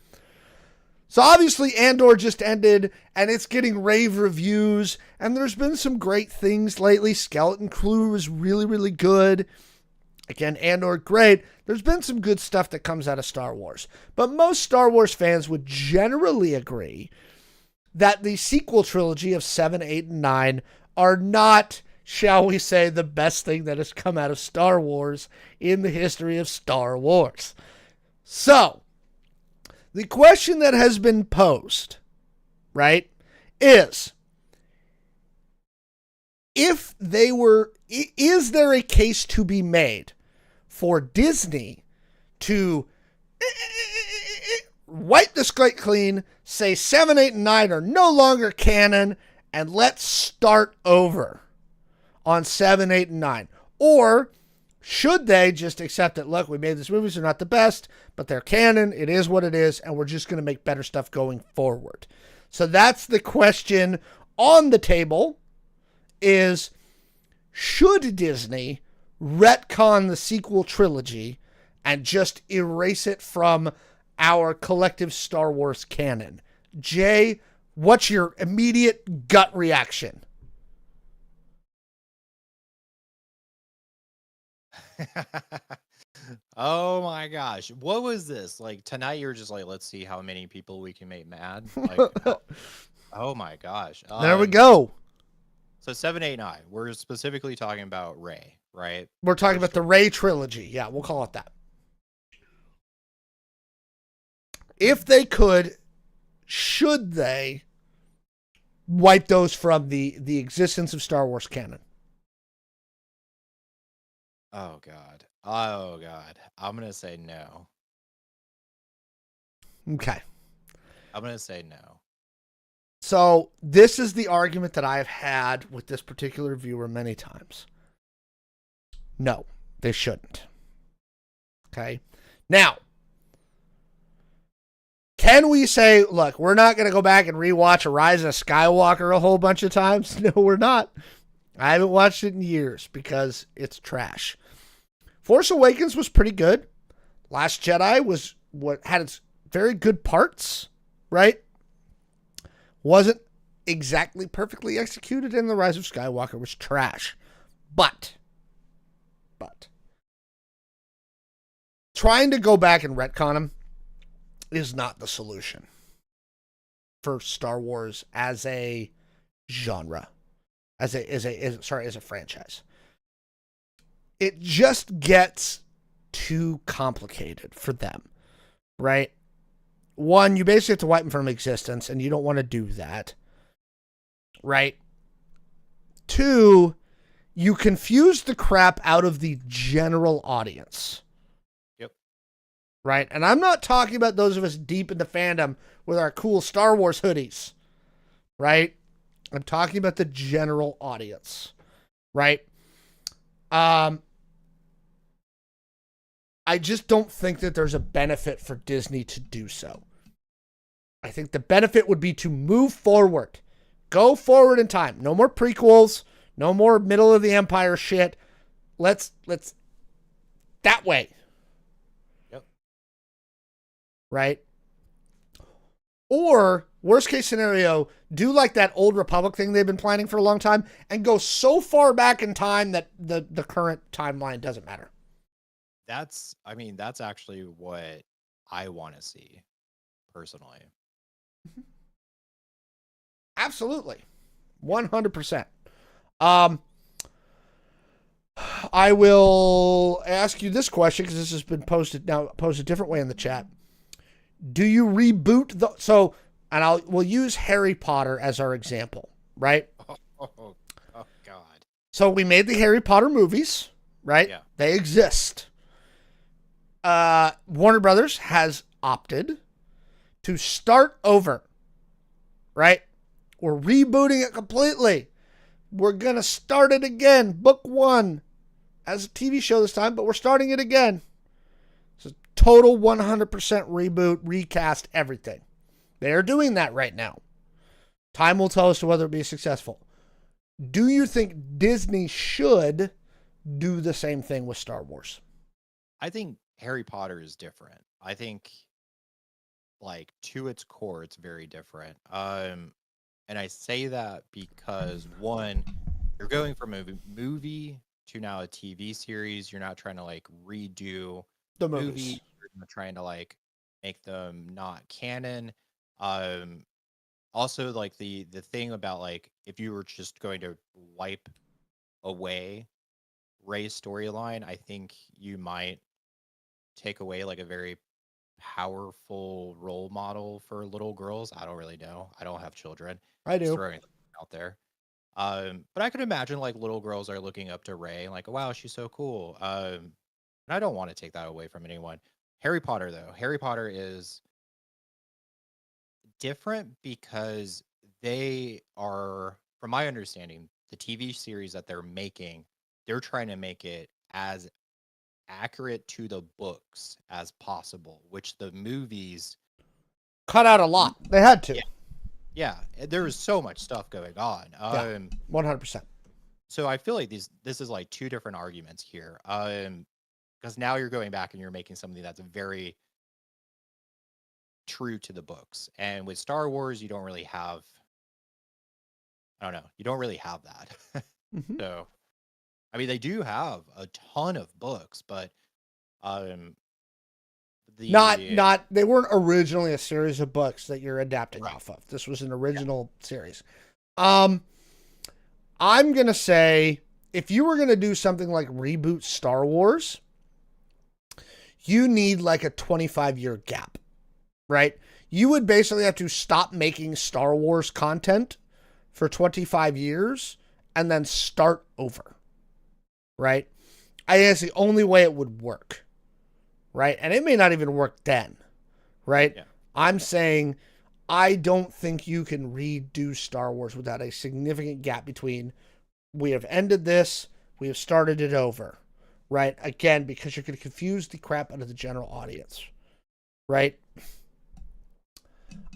So obviously Andor just ended and it's getting rave reviews and there's been some great things lately. Skeleton Crew is really, really good. Again, Andor, great. There's been some good stuff that comes out of Star Wars. But most Star Wars fans would generally agree that the sequel trilogy of 7, 8, and 9 are not, shall we say, the best thing that has come out of Star Wars in the history of Star Wars. So, the question that has been posed, right, is is there a case to be made for Disney to wipe the slate clean, say 7, 8, and 9 are no longer canon, and let's start over on 7, 8, and 9? Or should they just accept that, look, we made these movies, they're not the best, but they're canon, it is what it is, and we're just going to make better stuff going forward? So that's the question on the table, is should Disney retcon the sequel trilogy and just erase it from our collective Star Wars canon? Jay, what's your immediate gut reaction? Oh my gosh. What was this? Like tonight you're just like, let's see how many people we can make mad. Like oh my gosh. There we go. So 789, we're specifically talking about Ray, right? We're talking Her about the story. Ray trilogy. Yeah, we'll call it that. If they could, should they wipe those from the existence of Star Wars canon? Oh god. Oh god. I'm gonna say no. Okay. I'm gonna say no. So this is the argument that I've had with this particular viewer many times. No, they shouldn't. Okay. Now, can we say, look, we're not going to go back and rewatch A Rise of Skywalker a whole bunch of times? No, we're not. I haven't watched it in years because it's trash. Force Awakens was pretty good. Last Jedi was what had its very good parts, right? Wasn't exactly perfectly executed, and The Rise of Skywalker was trash. But trying to go back and retcon them is not the solution for Star Wars as a genre, as a franchise. It just gets too complicated for them, right? One, you basically have to wipe them from existence, and you don't want to do that, right? Two, you confuse the crap out of the general audience. Yep. Right? And I'm not talking about those of us deep in the fandom with our cool Star Wars hoodies, right? I'm talking about the general audience, right? I just don't think that there's a benefit for Disney to do so. I think the benefit would be to move forward. Go forward in time. No more prequels. No more middle of the empire shit. Let's that way. Yep. Right? Or worst case scenario, do like that old Republic thing they've been planning for a long time and go so far back in time that the current timeline doesn't matter. That's actually what I want to see personally. Absolutely. 100%. I will ask you this question because this has been posted a different way in the chat. Do you reboot we'll use Harry Potter as our example, right? Oh god. So we made the Harry Potter movies, right? Yeah. They exist. Warner Brothers has opted to start over, right? We're rebooting it completely. We're going to start it again. Book 1 as a TV show this time, but we're starting it again. It's a total 100% reboot, recast, everything. They are doing that right now. Time will tell us whether it be successful. Do you think Disney should do the same thing with Star Wars? I think Harry Potter is different. I think like to its core it's very different. And I say that because one, you're going from a movie to now a TV series. You're not trying to like redo The movies. movies. You're not trying to like make them not canon. Also like the thing about like if you were just going to wipe away Ray's storyline, I think you might take away like a very powerful role model for little girls. I don't really know. I don't have children. I Just do. throwing it out there. But I could imagine like little girls are looking up to Ray and like, wow, she's so cool. And I don't want to take that away from anyone. Harry Potter though, Harry Potter is different because they are, from my understanding, the TV series that they're making, they're trying to make it as accurate to the books as possible, which the movies Cut out a lot. They had to. yeah, yeah, there is so much stuff going on. Yeah. 100%. So I feel like this is like two different arguments here. Because now you're going back and you're making something that's very true to the books. And with Star Wars, you don't really have I don't know, you don't really have that. Mm-hmm. So I mean they do have a ton of books, but Um, Not the not they weren't originally a series of books that you're adapting right, off of. This was an yeah, original series. Um, I'm gonna say if you were gonna do something like reboot Star Wars, you need like a 25-year gap, right? You would basically have to stop making Star Wars content for 25 years and then start over, right? I think that's the only way it would work, right? And it may not even work then, right? yeah. I'm saying I don't think you can redo Star Wars without a significant gap between we have ended this, we have started it over, right? Again, because you're going to confuse the crap out of the general audience, right?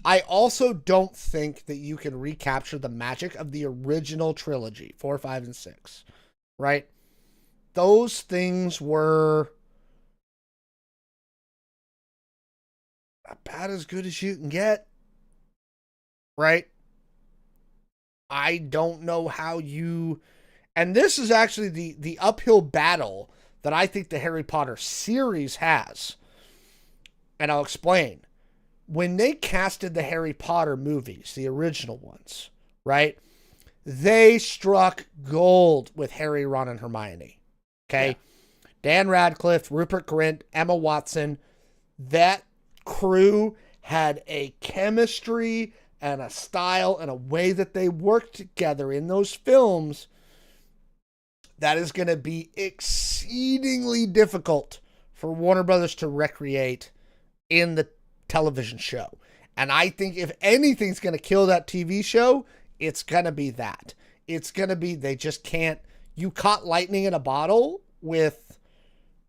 I also don't think that you can recapture the magic of the original trilogy, 4, 5, and 6, right? Those things were about as good as you can get, right? I don't know how you, and this is actually the uphill battle that I think the Harry Potter series has, and I'll explain. When they casted the Harry Potter movies, the original ones, right? They struck gold with Harry, Ron, and Hermione. Yeah. Okay? Dan Radcliffe, Rupert Grint, Emma Watson, that crew had a chemistry and a style and a way that they worked together in those films that is going to be exceedingly difficult for Warner Brothers to recreate in the television show. And I think if anything's going to kill that TV show, it's going to be that. It's going to be they just can't. You caught lightning in a bottle with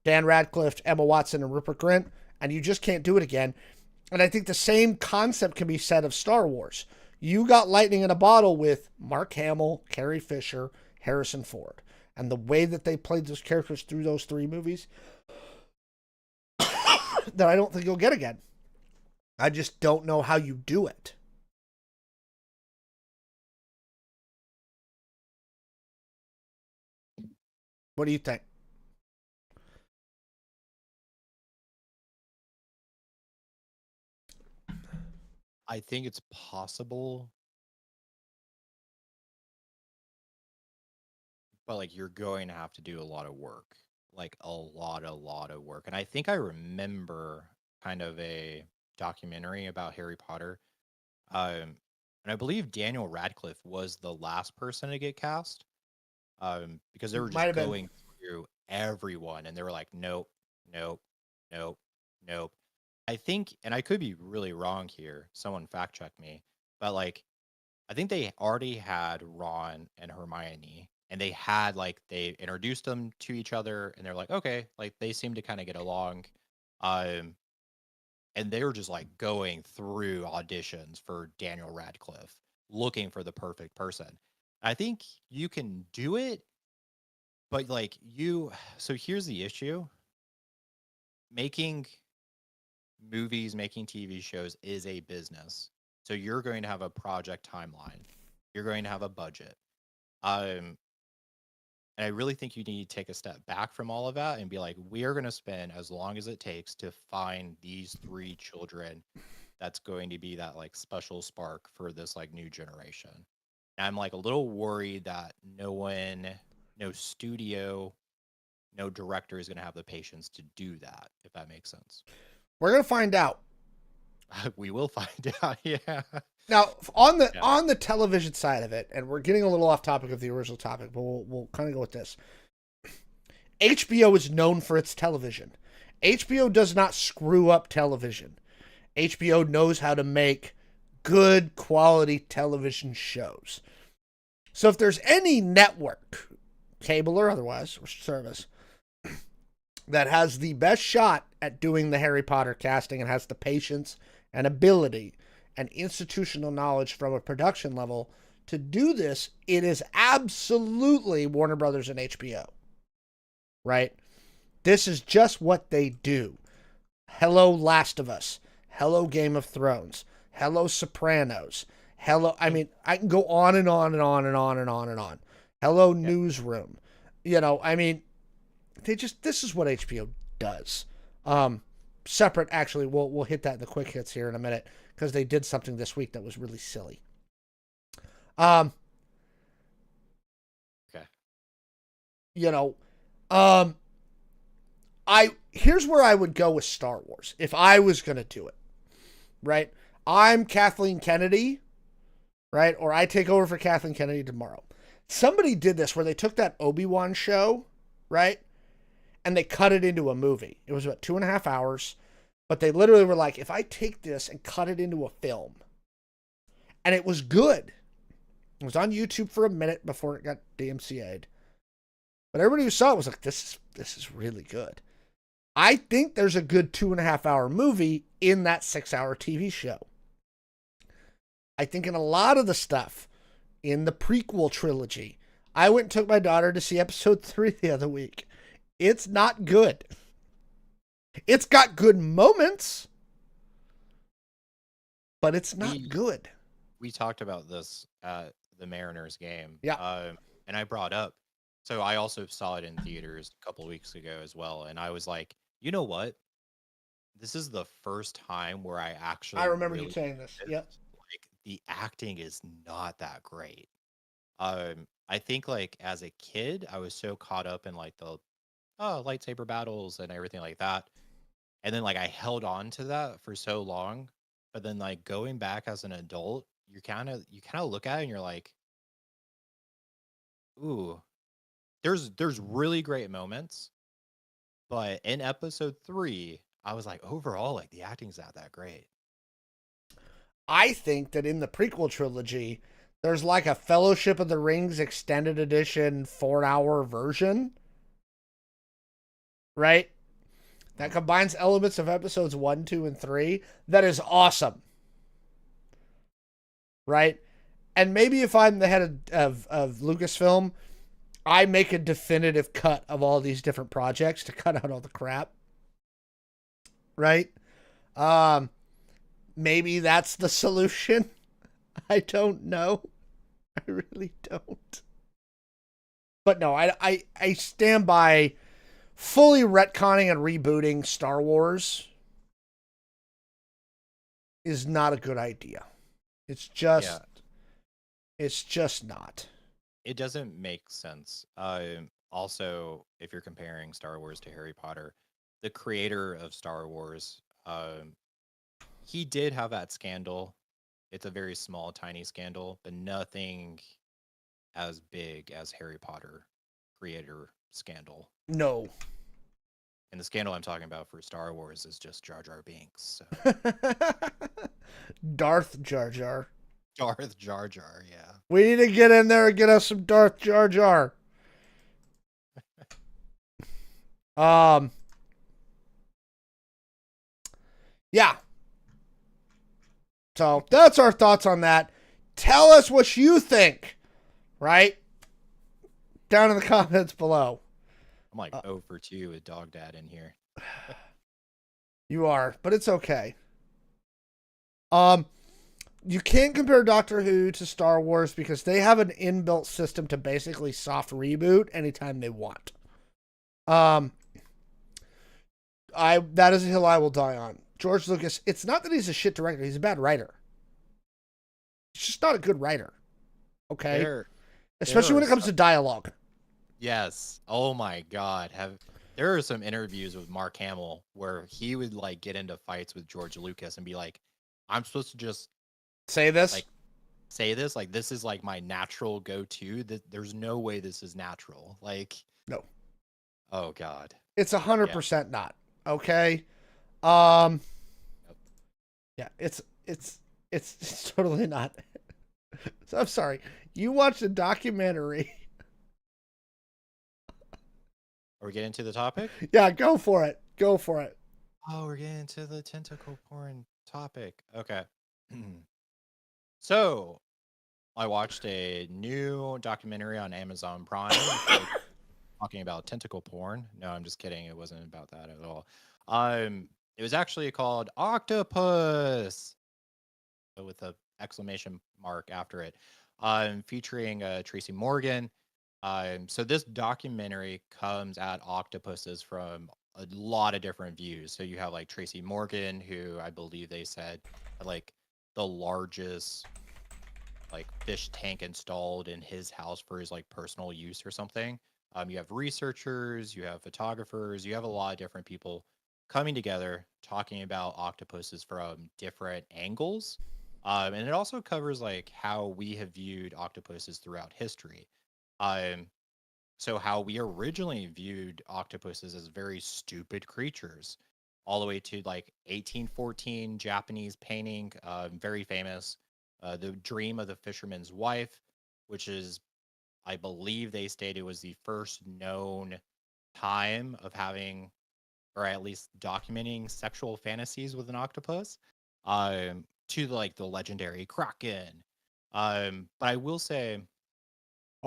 Dan Radcliffe, Emma Watson, and Rupert Grint, and you just can't do it again. And I think the same concept can be said of Star Wars. You got lightning in a bottle with Mark Hamill, Carrie Fisher, Harrison Ford. And the way that they played those characters through those 3 movies, that I don't think you'll get again. I just don't know how you do it. What do you think? I think it's possible, but like you're going to have to do a lot of work, like a lot of work. And I think I remember kind of a documentary about Harry Potter. And I believe Daniel Radcliffe was the last person to get cast. Because they were Might just have been. going through everyone and they were like, nope, nope, nope, nope. I think, and I could be really wrong here, someone fact check me, but like, I think they already had Ron and Hermione and they had like, they introduced them to each other and they're like, okay, like they seem to kind of get along. Um, and they were just like going through auditions for Daniel Radcliffe, looking for the perfect person. I think you can do it, but like you, so here's the issue. Making movies, making TV shows is a business. So you're going to have a project timeline. You're going to have a budget. Um, and I really think you need to take a step back from all of that and be like, we are going to spend as long as it takes to find these 3 children that's going to be that like special spark for this like new generation. And I'm like a little worried that no one, no studio, no director is going to have the patience to do that, if that makes sense. We're gonna find out. We will find out. Yeah. Now on the Yeah. on the television side of it, and we're getting a little off topic of the original topic, but we'll kind of go with this. HBO is known for its television. HBO does not screw up television. HBO knows how to make good quality television shows. So if there's any network, cable or otherwise, or service, that has the best shot at doing the Harry Potter casting and has the patience and ability and institutional knowledge from a production level to do this, it is absolutely Warner Brothers and HBO. Right? This is just what they do. Hello, Last of Us. Hello, Game of Thrones. Hello, Sopranos. Hello, I mean, I can go on and on and on and on and on and on. Hello, Yeah. Newsroom. You know, I mean, this is what HBO does. Um, Separate, actually, we'll hit that in the quick hits here in a minute because they did something this week that was really silly. Um, Okay. you know, um, I here's where I would go with Star Wars if I was gonna do it. Right, I'm Kathleen Kennedy, right, or I take over for Kathleen Kennedy tomorrow. Somebody did this where they took that Obi-Wan show, right, and they cut it into a movie. It was about 2.5 hours, but they literally were like, if I take this and cut it into a film, and it was good. It was on YouTube for a minute before it got DMCA'd. But everybody who saw it was like, this is really good. I think there's a good 2.5 hour movie in that 6 hour TV show. I think in a lot of the stuff in the prequel trilogy, I went and took my daughter to see episode 3 the other week. It's not good. It's got good moments, but it's not good. We talked about this at the Mariners game. Yeah. And I brought up, so I also saw it in theaters a couple of weeks ago as well. And I was like, you know what? This is the first time where I actually I remember really you saying this. Yep. like the acting is not that great. I think like as a kid, I was so caught up in like the lightsaber battles and everything like that. And then like I held on to that for so long. But then like going back as an adult, you kind of look at it and you're like, ooh, there's really great moments. But in episode 3, I was like, overall, like the acting's not that great. I think that in the prequel trilogy, there's like a Fellowship of the Rings extended edition 4-hour version, right? That combines elements of episodes 1, 2, and 3. That is awesome, right? And maybe if I'm the head of Lucasfilm, I make a definitive cut of all these different projects to cut out all the crap, right? Maybe that's the solution. I don't know. I really don't. But no, I stand by fully retconning and rebooting Star Wars is not a good idea. It's just not. It doesn't make sense. Also, if you're comparing Star Wars to Harry Potter, the creator of Star Wars, he did have that scandal. It's a very small, tiny scandal, but nothing as big as Harry Potter creator scandal. No. And the scandal I'm talking about for Star Wars is just Jar Jar Binks. So. Darth Jar Jar. Darth Jar Jar, yeah. We need to get in there and get us some Darth Jar Jar. Yeah. So that's our thoughts on that. Tell us what you think, right? Down in the comments below. I'm like 0 for 2 with Dog Dad in here. You are, but it's okay. You can't compare Doctor Who to Star Wars because they have an inbuilt system to basically soft reboot anytime they want. That is a hill I will die on. George Lucas, it's not that he's a shit director, he's a bad writer. He's just not a good writer. Okay? Especially when it comes to dialogue. Yes. Oh my God. There are some interviews with Mark Hamill where he would like get into fights with George Lucas and be like, I'm supposed to just say this? Like this is like my natural go-to. There's no way this is natural. Like no. Oh God. It's 100% not. Okay? Yeah, it's totally not. So I'm sorry. You watched a documentary. Are we getting to the topic? Yeah, go for it. Go for it. Oh, we're getting to the tentacle porn topic. Okay. So, I watched a new documentary on Amazon Prime talking about tentacle porn. No, I'm just kidding. It wasn't about that at all. It was actually called Octopus with an exclamation mark after it. Featuring Tracy Morgan. So this documentary comes at octopuses from a lot of different views. So you have like Tracy Morgan, who I believe they said had like the largest like fish tank installed in his house for his like personal use or something. You have researchers, you have photographers, you have a lot of different people coming together talking about octopuses from different angles. And it also covers like how we have viewed octopuses throughout history. Um, so how we originally viewed octopuses as very stupid creatures, all the way to like 1814 Japanese painting, very famous, The Dream of the Fisherman's Wife, which is, I believe they stated, was the first known time of having, or at least documenting sexual fantasies with an octopus, to like the legendary Kraken. But I will say,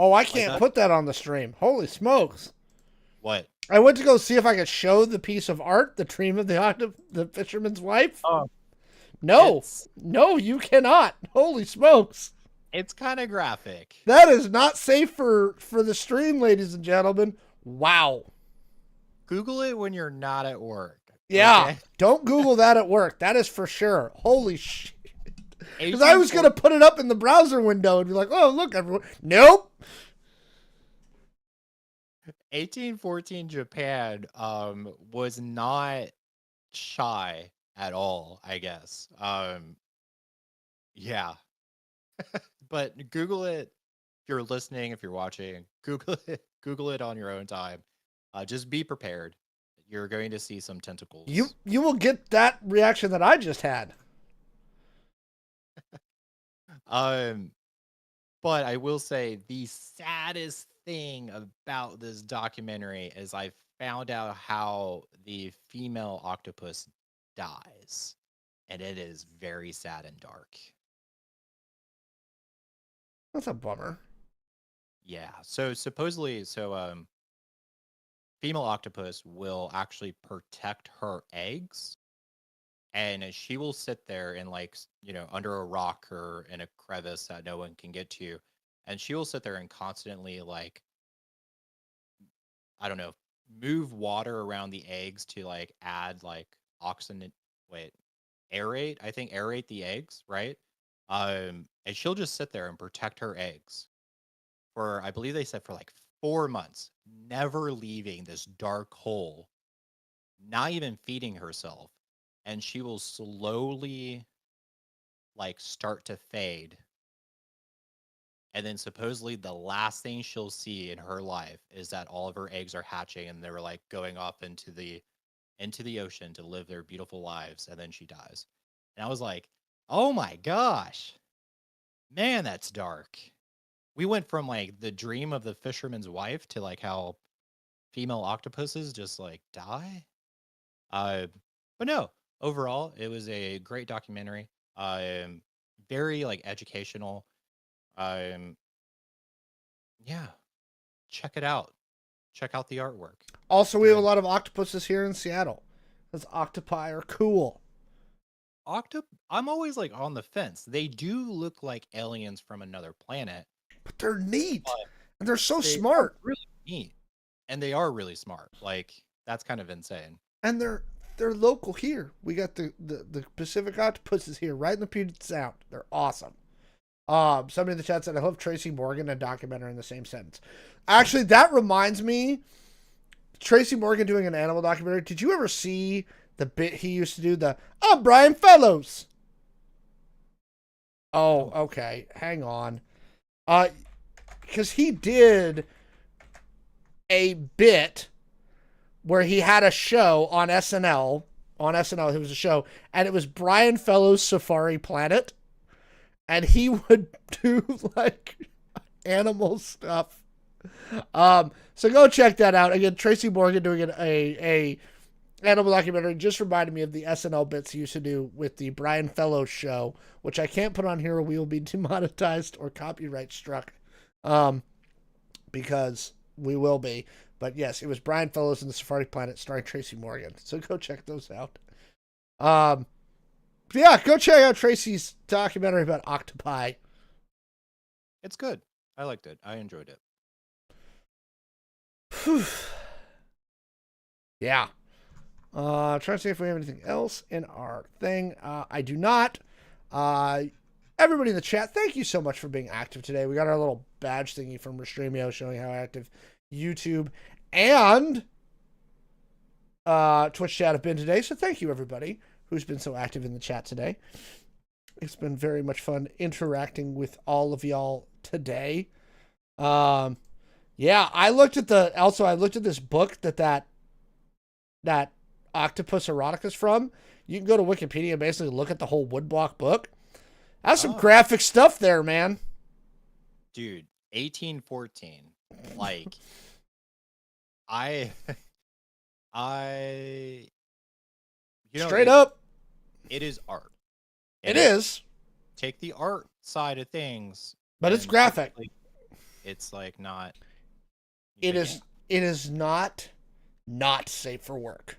Oh, I like can't that, put that on the stream. Holy smokes. what? I went to go see if I could show the piece of art, the dream of the fisherman's wife. Oh, No, it's no, you cannot. Holy smokes. it's kind of graphic. That is not safe for the stream, ladies and gentlemen. Wow. Google it when you're not at work. Yeah, Okay. don't Google that at work. That is for sure. Holy shit. Because I was 1814 going to put it up in the browser window and be like, oh, look, everyone. Nope. 1814 Japan was not shy at all, I guess. Yeah. But Google it if you're listening, if you're watching, Google it on your own time. Just be prepared. You're going to see some tentacles. You will get that reaction that I just had. Um But I will say the saddest thing about this documentary is I found out how the female octopus dies. And it is very sad and dark. That's a bummer. Yeah. So supposedly, female octopus will actually protect her eggs, and she will sit there in like under a rock or in a crevice that no one can get to, and she will sit there and constantly like, I don't know, move water around the eggs to like add like oxygen. Wait, aerate. I think aerate the eggs, right? And she'll just sit there and protect her eggs for, I believe they said, for like 4 months, never leaving this dark hole, not even feeding herself, and she will slowly like start to fade. And then supposedly the last thing she'll see in her life is that all of her eggs are hatching and they're like going off into the ocean to live their beautiful lives, and then she dies. And I was like, "Oh my gosh. Man, that's dark." We went from like the dream of the fisherman's wife to like how female octopuses just like die. Uh but no, overall it was a great documentary. Very like educational. Um yeah, check it out. Check out the artwork. Also, we have a Very lot of octopuses here in Seattle. Because octopi are cool. I'm always like on the fence. They do look like aliens from another planet, But they're neat. but And they're so they are smart. really neat. And they are really smart. Like, that's kind of insane. And they're local here. We got the Pacific octopuses here, right in the Puget Sound. They're awesome. Somebody in the chat said, I love Tracy Morgan and documentary in the same sentence. Actually, that reminds me, Tracy Morgan doing an animal documentary. Did you ever see the bit he used to do? I'm Brian Fellows. Oh, okay. Hang on. Because he did a bit where he had a show on SNL. On SNL, it was a show, and it was Brian Fellows' Safari Planet. And he would do like animal stuff. So go check that out. Again, Tracy Morgan doing a animal documentary just reminded me of the SNL bits he used to do with the Brian Fellows show, which I can't put on here or we will be demonetized or copyright struck. Because we will be. But yes, it was Brian Fellows and the Safari Planet starring Tracy Morgan. So go check those out. Yeah, go check out Tracy's documentary about octopi. It's good. I liked it. I enjoyed it. Yeah. Trying to see if we have anything else in our thing. I do not. Everybody in the chat, thank you so much for being active today. We got our little badge thingy from Restreamio showing how active YouTube and Twitch chat have been today. So thank you, everybody who's been so active in the chat today. It's been very much fun interacting with all of y'all today. Yeah, I looked at this book that Octopus Erotica's from. You can go to Wikipedia and basically look at the whole woodblock book. That's some graphic stuff there, man. Dude, 1814. Like, I straight up, it is art. It is. Take the art side of things, but it's graphic. It's like not. It is not safe for work.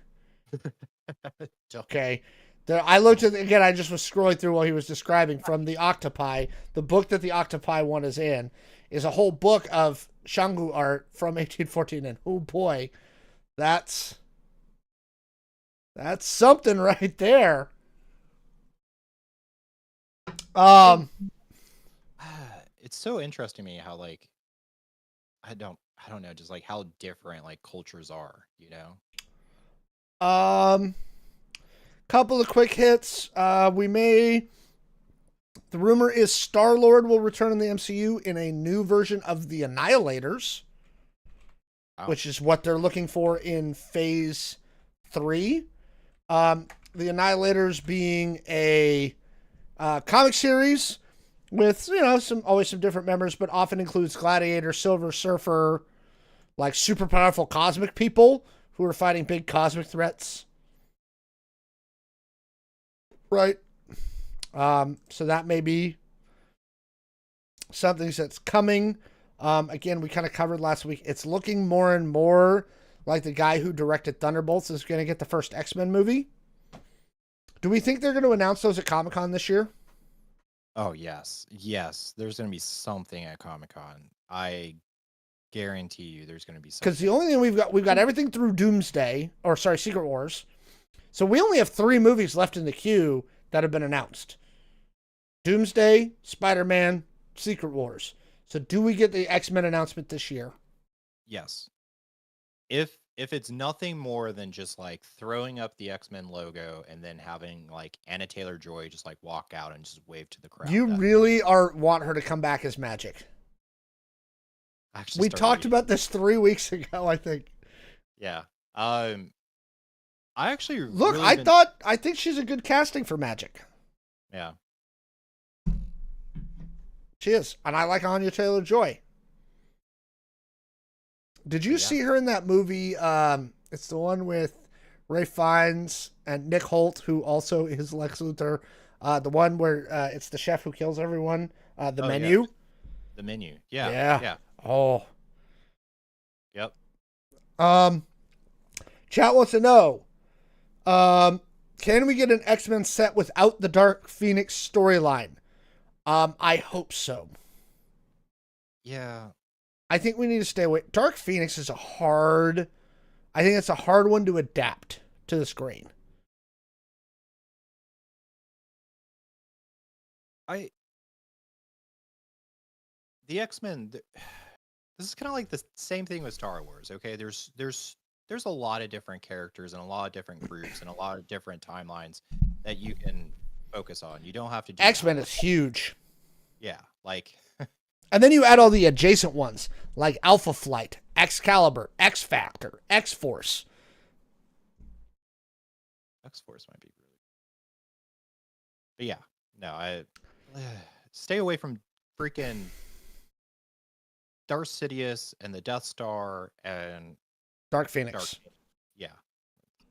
Okay. I looked at again. I just was scrolling through while he was describing from the Octopi. The book that the Octopi one is in is a whole book of Shangu art from 1814, and oh boy, that's something right there. It's so interesting to me how like I don't know, just like how different like cultures are, you know. Couple of quick hits. The rumor is Star-Lord will return in the MCU in a new version of the Annihilators, which is what they're looking for in Phase 3. The Annihilators being a comic series with, always some different members, but often includes Gladiator, Silver Surfer, like super powerful cosmic people who are fighting big cosmic threats. Right. So that may be something that's coming. Again, we kind of covered last week. It's looking more and more like the guy who directed Thunderbolts is going to get the first X-Men movie. Do we think they're going to announce those at Comic-Con this year? Oh, yes. Yes. There's going to be something at Comic-Con. I guarantee you there's going to be something. Because the only thing we've got everything through Secret Wars. So we only have 3 movies left in the queue that have been announced. Doomsday, Spider-Man, Secret Wars. So do we get the X-Men announcement this year? Yes. If it's nothing more than just like throwing up the X-Men logo and then having like Anna Taylor-Joy just like walk out and just wave to the crowd. You really want her to come back as Magic. We talked about this 3 weeks ago, I think. Yeah. I actually look. Really I think she's a good casting for Magic. Yeah, she is, and I like Anya Taylor-Joy. Did you see her in that movie? It's the one with Ray Fiennes and Nick Holt, who also is Lex Luthor. The one where it's the chef who kills everyone. The Menu. Yeah. The Menu. Yeah. Oh. Yep. Chat wants to know. Can we get an X-Men set without the Dark Phoenix storyline? I hope so. Yeah. I think we need to stay away. Dark Phoenix is I think it's a hard one to adapt to the screen. The X-Men, this is kind of like the same thing with Star Wars, okay? There's a lot of different characters and a lot of different groups and a lot of different timelines that you can focus on. You don't have to do X-Men is huge. Yeah, like and then you add all the adjacent ones like Alpha Flight, Excalibur, X Factor, X Force. X Force might be really. But yeah, no, I stay away from freaking Darth Sidious and the Death Star and Dark Phoenix. Yeah.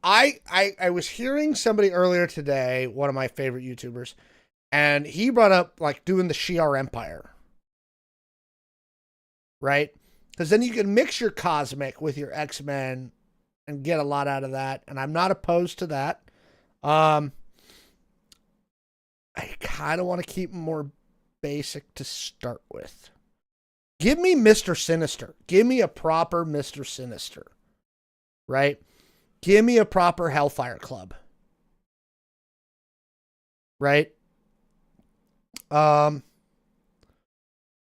I was hearing somebody earlier today, one of my favorite YouTubers, and he brought up like doing the Shi'ar Empire. Right? Because then you can mix your cosmic with your X-Men and get a lot out of that. And I'm not opposed to that. I kind of want to keep them more basic to start with. Give me Mr. Sinister. Give me a proper Mr. Sinister. Right? Give me a proper Hellfire Club. Right?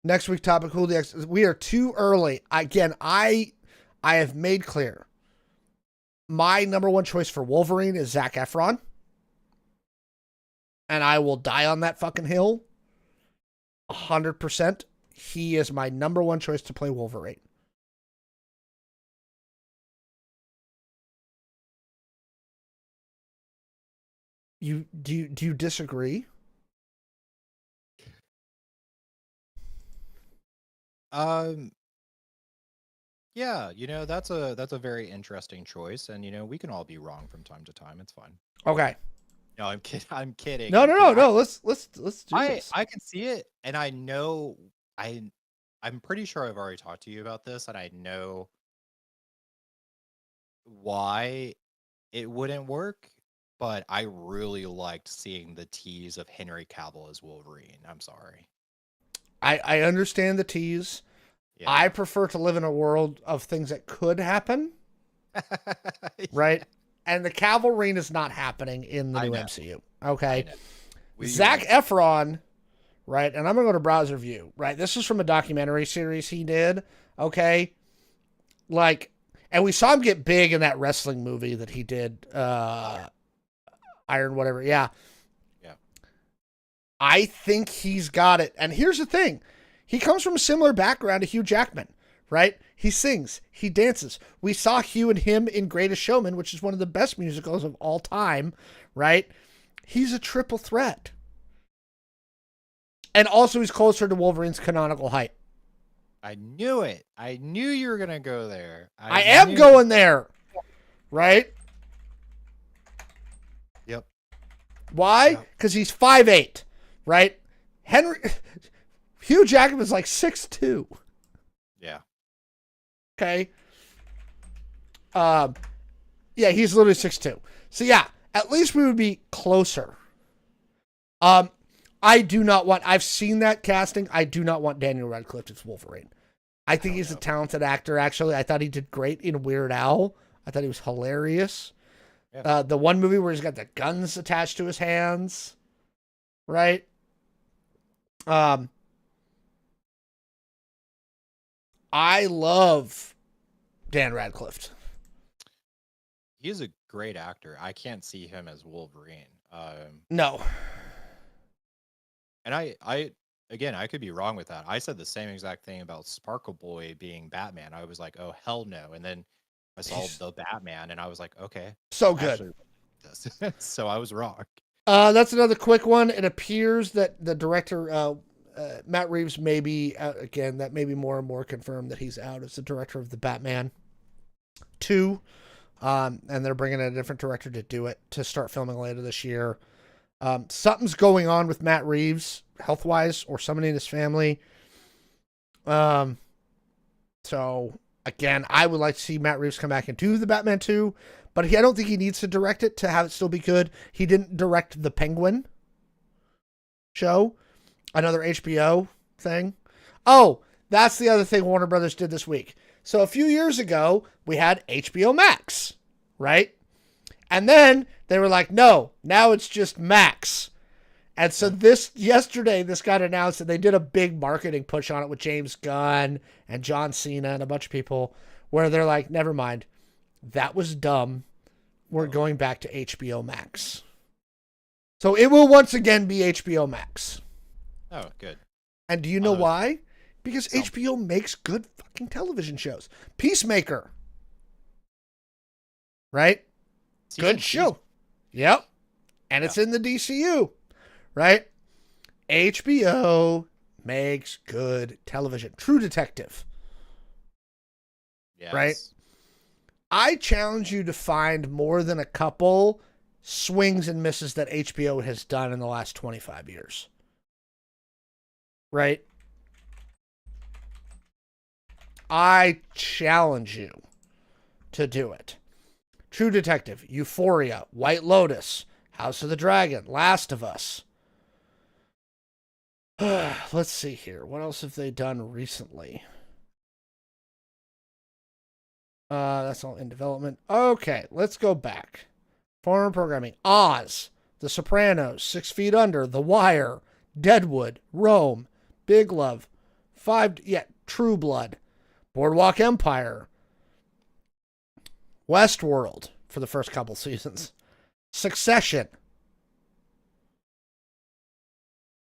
Next week topic, who the X. We are too early. Again, I have made clear. My number one choice for Wolverine is Zac Efron. And I will die on that fucking hill. 100%. He is my number one choice to play Wolverine. Do you disagree? Yeah, that's a very interesting choice, and we can all be wrong from time to time. It's fine. Okay. No, I'm kidding. I'm kidding. No, I'm no, kidding. no, no. Let's do this. I can see it, and I know I'm pretty sure I've already talked to you about this, and I know why it wouldn't work. But I really liked seeing the tease of Henry Cavill as Wolverine. I'm sorry. I understand the tease. Yeah. I prefer to live in a world of things that could happen. Right? And the Cavalry is not happening in the new MCU. Okay. Zac Efron, right? And I'm going to go to Browser View, right? This is from a documentary series he did. Okay. Like, and we saw him get big in that wrestling movie that he did, Iron whatever. Yeah. Yeah. I think he's got it. And here's the thing. He comes from a similar background to Hugh Jackman, right? He sings, he dances. We saw Hugh and him in Greatest Showman, which is one of the best musicals of all time, right? He's a triple threat. And also he's closer to Wolverine's canonical height. I knew it. I knew you were going to go there. I am going there, right? Yep. Why? Because he's 5'8", right? Hugh Jackman is like 6'2". Yeah. Okay. Yeah, he's literally 6'2". So yeah, at least we would be closer. I do not want, I've seen that casting. I do not want Daniel Radcliffe as Wolverine. I think he's a talented actor, actually. I thought he did great in Weird Al. I thought he was hilarious. Yeah. The one movie where he's got the guns attached to his hands. Right? I love Dan Radcliffe. He's a great actor. I can't see him as Wolverine. No. And I again, I could be wrong with that. I said the same exact thing about Sparkle Boy being Batman. I was like, oh, hell no. And then I saw the Batman and I was like, okay. So good. So I was wrong. That's another quick one. It appears that the director, Matt Reeves, may be out again. That may be more and more confirmed that he's out as the director of the Batman 2. And they're bringing in a different director to do it, to start filming later this year. Something's going on with Matt Reeves, health-wise, or somebody in his family. So, again, I would like to see Matt Reeves come back and do the Batman 2, but I don't think he needs to direct it to have it still be good. He didn't direct the Penguin show, another HBO thing. Oh, that's the other thing Warner Brothers did this week. So a few years ago, we had HBO Max, right? And then they were like, no, now it's just Max. And so yesterday, this got announced and they did a big marketing push on it with James Gunn and John Cena and a bunch of people where they're like, never mind. That was dumb. We're going back to HBO Max. So it will once again be HBO Max. Oh, good. And do you know why? Because HBO makes good fucking television shows. Peacemaker. Right? Good show. Yep. And it's in the DCU. Right? HBO makes good television. True Detective. Yes. Right? I challenge you to find more than a couple swings and misses that HBO has done in the last 25 years. Right? I challenge you to do it. True Detective, Euphoria, White Lotus, House of the Dragon, Last of Us. Let's see here. What else have they done recently? That's all in development. Okay, let's go back. Foreign programming. Oz, The Sopranos, 6 Feet Under, The Wire, Deadwood, Rome, Big Love, True Blood, Boardwalk Empire, Westworld for the first couple seasons, Succession.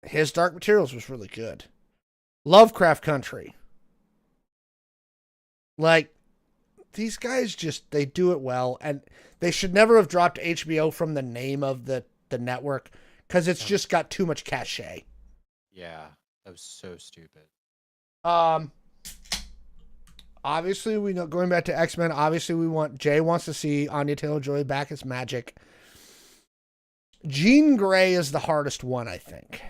His Dark Materials was really good. Lovecraft Country. Like, these guys they do it well, and they should never have dropped HBO from the name of the network because it's just got too much cachet. Yeah, that was so stupid. Obviously, we know, going back to X-Men, obviously Jay wants to see Anya Taylor-Joy back as Magic. Jean Grey is the hardest one, I think.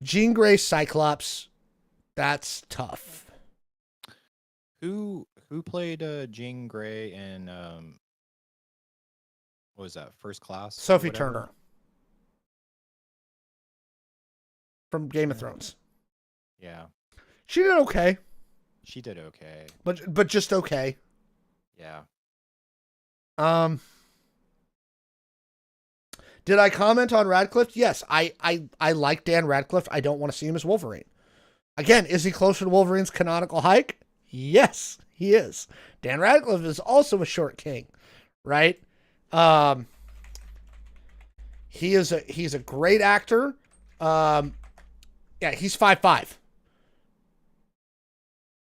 Jean Grey Cyclops, that's tough. Who played Jean Grey in what was that, First Class? Sophie Turner from Game of Thrones. Yeah. She did okay. She did okay. But just okay. Yeah. Did I comment on Radcliffe? Yes, I like Dan Radcliffe. I don't want to see him as Wolverine. Again, is he closer to Wolverine's canonical height? Yes, he is. Dan Radcliffe is also a short king, right? He's a great actor. Yeah, he's 5'5".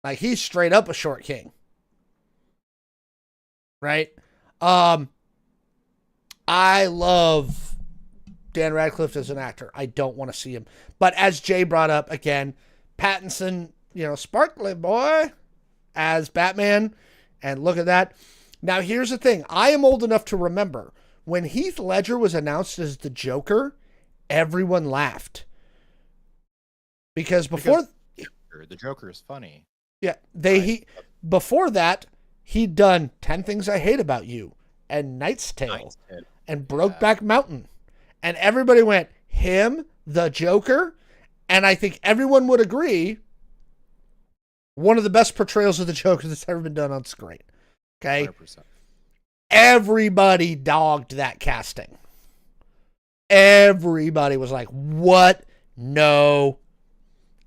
Like, he's straight up a short king. Right? I love Dan Radcliffe as an actor. I don't want to see him. But as Jay brought up again, Pattinson, sparkly boy as Batman. And look at that. Now, here's the thing. I am old enough to remember when Heath Ledger was announced as the Joker, everyone laughed. Because before the Joker is funny. Yeah, before that, he'd done 10 Things I Hate About You and Knight's Tale and Brokeback Mountain. And everybody went, him, the Joker? And I think everyone would agree, one of the best portrayals of the Joker that's ever been done on screen. Okay? 100%. Everybody dogged that casting. Everybody was like, what? No.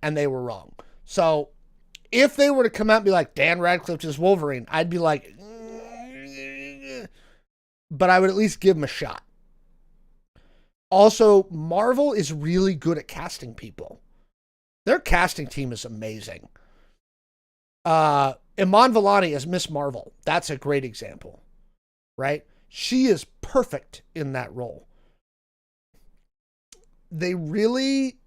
And they were wrong. So, if they were to come out and be like, Dan Radcliffe is Wolverine, I'd be like, but I would at least give him a shot. Also, Marvel is really good at casting people. Their casting team is amazing. Iman Vellani as Miss Marvel. That's a great example, right? She is perfect in that role. They really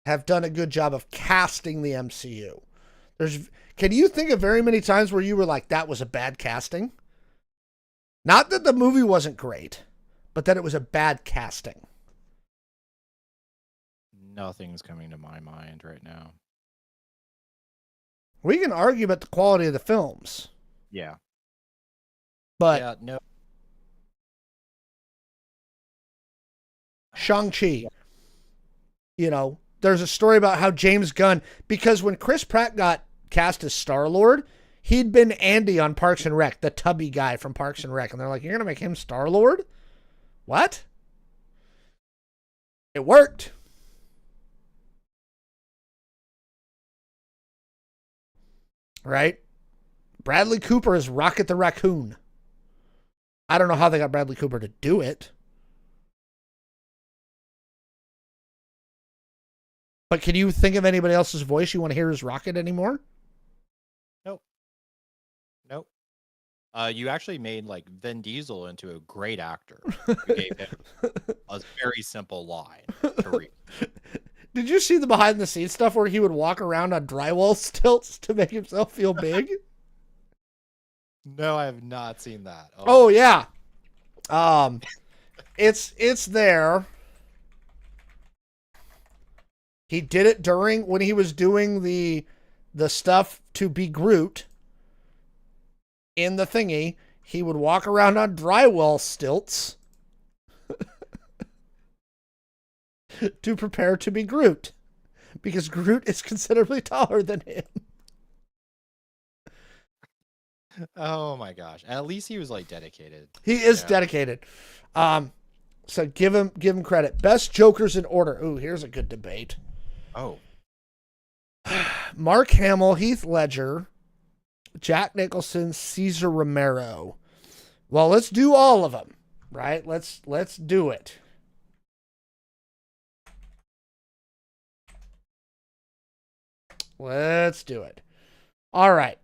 have done a good job of casting the MCU. Can you think of very many times where you were like, that was a bad casting? Not that the movie wasn't great, but that it was a bad casting. Nothing's coming to my mind right now. We can argue about the quality of the films. Yeah. But yeah, no. Shang-Chi, there's a story about how James Gunn, because when Chris Pratt got cast as Star-Lord, he'd been Andy on Parks and Rec, the tubby guy from Parks and Rec. And they're like, you're going to make him Star-Lord? What? It worked. Right? Bradley Cooper is Rocket the Raccoon. I don't know how they got Bradley Cooper to do it. But can you think of anybody else's voice you want to hear as Rocket anymore? Nope. You actually made like Vin Diesel into a great actor. You gave him a very simple line to read. Did you see the behind the scenes stuff where he would walk around on drywall stilts to make himself feel big? No, I have not seen that. Oh yeah. It's there. He did it when he was doing the stuff to be Groot in the thingy. He would walk around on drywall stilts to prepare to be Groot. because Groot is considerably taller than him. Oh my gosh. At least he was like dedicated. He is Yeah. dedicated. So give him credit. Best Jokers in order. Ooh, here's a good debate. Oh. Mark Hamill, Heath Ledger, Jack Nicholson, Cesar Romero. Well, let's do all of them, right? Let's do it. Let's do it. All right.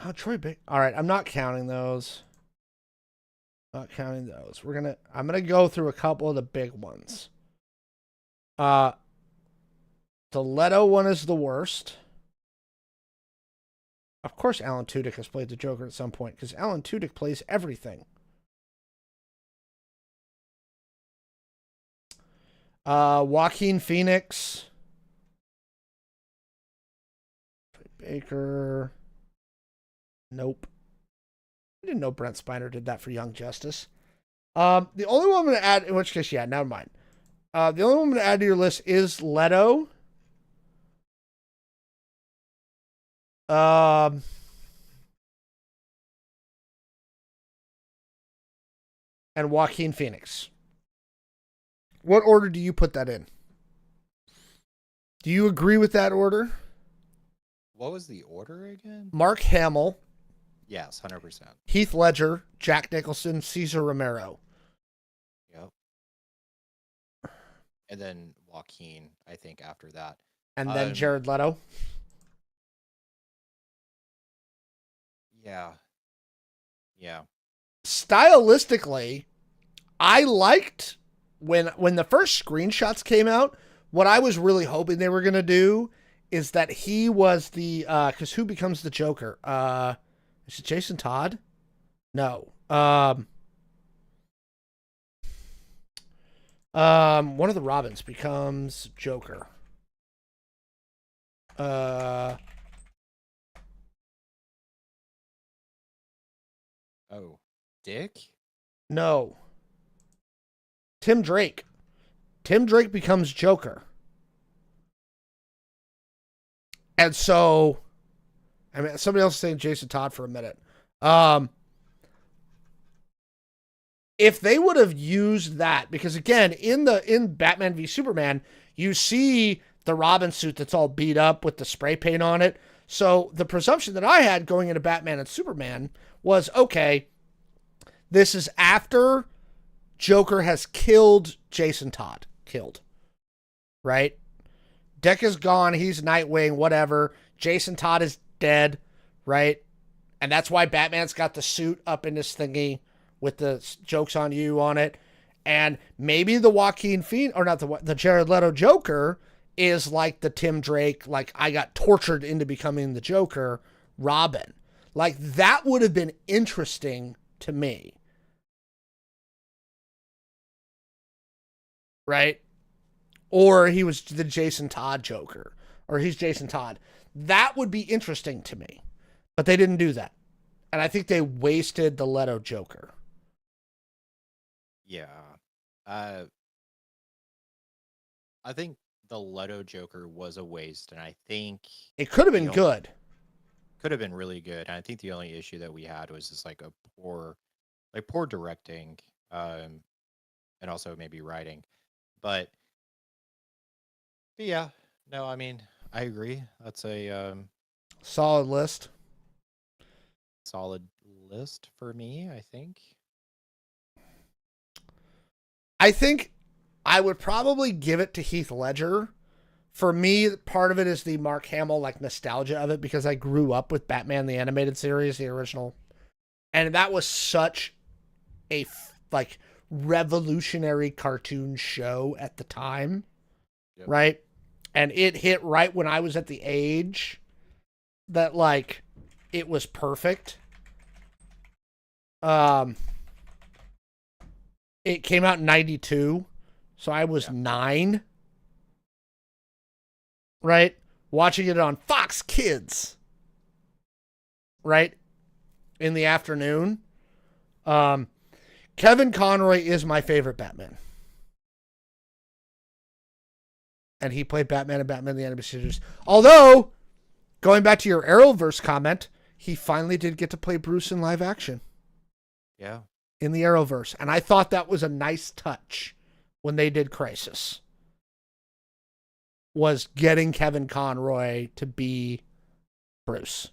Oh, Troy Big. All right, I'm not counting those. Not counting those. I'm gonna go through a couple of the big ones. The Leto one is the worst. Of course, Alan Tudyk has played the Joker at some point because Alan Tudyk plays everything. Joaquin Phoenix, Baker. Nope. I didn't know Brent Spiner did that for Young Justice. The only one I'm going to add, in which case, yeah, never mind. The only one I'm going to add to your list is Leto. And Joaquin Phoenix. What order do you put that in? Do you agree with that order? What was the order again? Mark Hamill. Yes, 100%. Heath Ledger, Jack Nicholson, Cesar Romero. Yep. And then Joaquin, I think, after that. And then Jared Leto. Yeah. Yeah. Stylistically, I liked when the first screenshots came out, what I was really hoping they were going to do is that he was the, because who becomes the Joker? Is it Jason Todd? No. One of the Robins becomes Joker. Oh, Dick? No. Tim Drake. Tim Drake becomes Joker. And so, I mean, somebody else is saying Jason Todd for a minute. If they would have used that, because again, in Batman v Superman, you see the Robin suit that's all beat up with the spray paint on it. So the presumption that I had going into Batman and Superman was, okay, this is after Joker has killed Jason Todd. Killed. Right? Dick is gone. He's Nightwing, whatever. Jason Todd is dead. Right? And that's why Batman's got the suit up in this thingy with the jokes on you on it. And maybe the Joaquin Phoenix, or not the Jared Leto Joker is like the Tim Drake, like I got tortured into becoming the Joker, Robin. Like that would have been interesting to me. Right? Or he was the Jason Todd Joker. Or he's Jason Todd. That would be interesting to me. But they didn't do that. And I think they wasted the Leto Joker. Yeah. I think the Leto Joker was a waste, and I think it could have been good. Could have been really good. And I think the only issue that we had was just like a poor directing, and also maybe writing. But yeah, no, I mean, I agree. That's a solid list. Solid list for me, I think. I think I would probably give it to Heath Ledger. For me, part of it is the Mark Hamill like nostalgia of it because I grew up with Batman the Animated Series, the original. And that was such a like revolutionary cartoon show at the time. Yep. Right? And it hit right when I was at the age that like it was perfect. It came out in 92, so I was 9. Right? Watching it on Fox Kids. Right? In the afternoon. Kevin Conroy is my favorite Batman. And he played Batman and Batman the Animated Series. Although, going back to your Arrowverse comment, he finally did get to play Bruce in live action. Yeah. In the Arrowverse. And I thought that was a nice touch when they did Crisis. Was getting Kevin Conroy to be Bruce.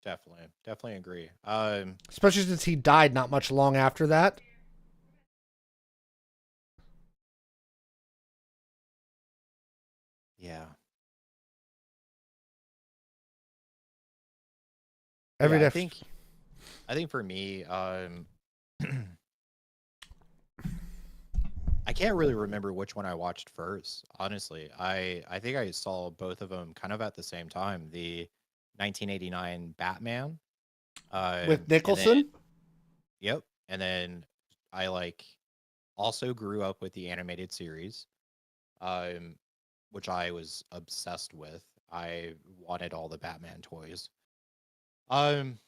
Definitely agree. Especially since he died not much long after that. Yeah. Every day. I think for me, I can't really remember which one I watched first, honestly. I think I saw both of them kind of at the same time. The 1989 Batman. With Nicholson? Yep. And then I also grew up with the animated series, which I was obsessed with. I wanted all the Batman toys. And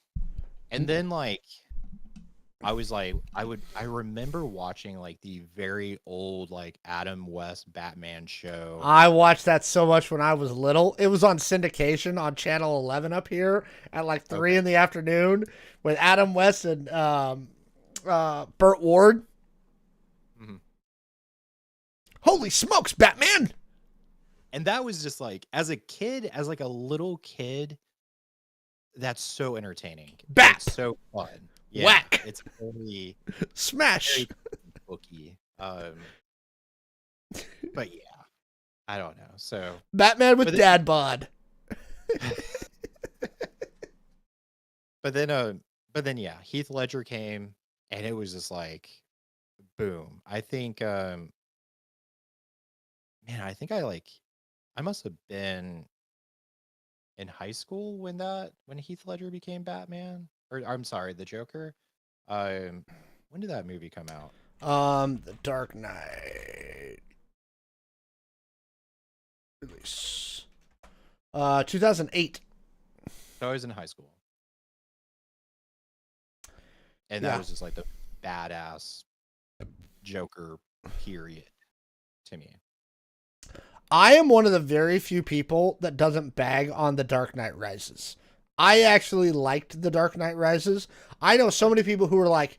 then I remember watching the very old Adam West Batman show. I watched that so much when I was little. It was on syndication on Channel 11 up here at 3 in the afternoon with Adam West and Burt Ward. Mm-hmm. Holy smokes, Batman! And that was just as a kid, as a little kid, that's so entertaining. Bat! It's so fun. Yeah, whack! It's very smash. Very booky. But yeah, I don't know. So Batman with dad bod. But then yeah, Heath Ledger came, and it was just boom. I think, man, I think I must have been in high school when Heath Ledger became Batman. Or I'm sorry, the Joker. When did that movie come out? The Dark Knight release. 2008. So I was in high school, and that was just the badass Joker period to me. I am one of the very few people that doesn't bag on The Dark Knight Rises. I actually liked The Dark Knight Rises. I know so many people who were and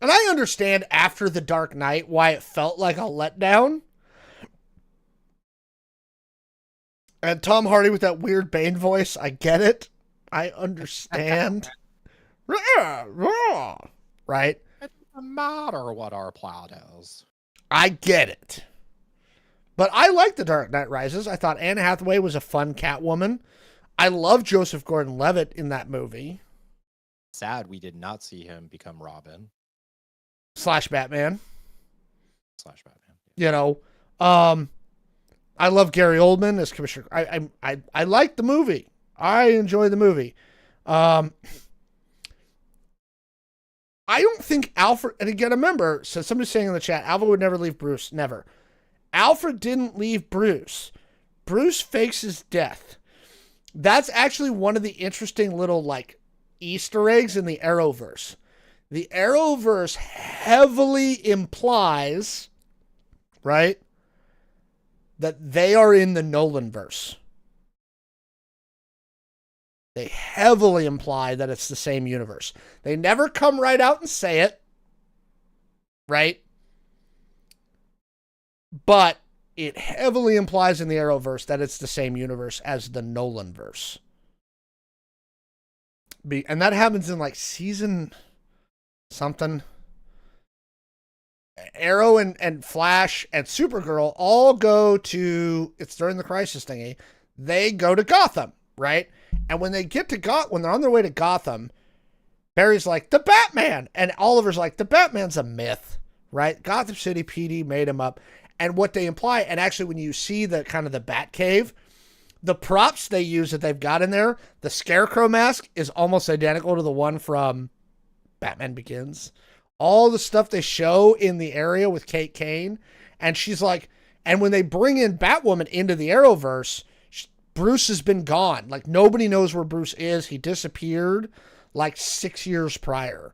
I understand after The Dark Knight why it felt like a letdown. And Tom Hardy with that weird Bane voice, I get it. I understand. Right? It doesn't matter what our plot is. I get it. But I liked The Dark Knight Rises. I thought Anne Hathaway was a fun Catwoman. I love Joseph Gordon-Levitt in that movie. Sad we did not see him become Robin. / Batman. You know, I love Gary Oldman as Commissioner. I like the movie. I enjoy the movie. I don't think Alfred, and again, remember, so somebody's saying in the chat, Alfred would never leave Bruce. Never. Alfred didn't leave Bruce. Bruce fakes his death. That's actually one of the interesting little Easter eggs in the Arrowverse. The Arrowverse heavily implies, right, that they are in the Nolanverse. They heavily imply that it's the same universe. They never come right out and say it, right? But it heavily implies in the Arrowverse that it's the same universe as the Nolanverse. And that happens in season something. Arrow and Flash and Supergirl all go to, it's during the Crisis thingy, they go to Gotham, right? And when they get to when they're on their way to Gotham, Barry's like, the Batman! And Oliver's like, the Batman's a myth, right? Gotham City PD made him up. And what they imply, and actually when you see the kind of the Batcave, the props they use that they've got in there, the Scarecrow mask is almost identical to the one from Batman Begins. All the stuff they show in the area with Kate Kane. And she's like, and when they bring in Batwoman into the Arrowverse, Bruce has been gone. Nobody knows where Bruce is. He disappeared 6 years prior.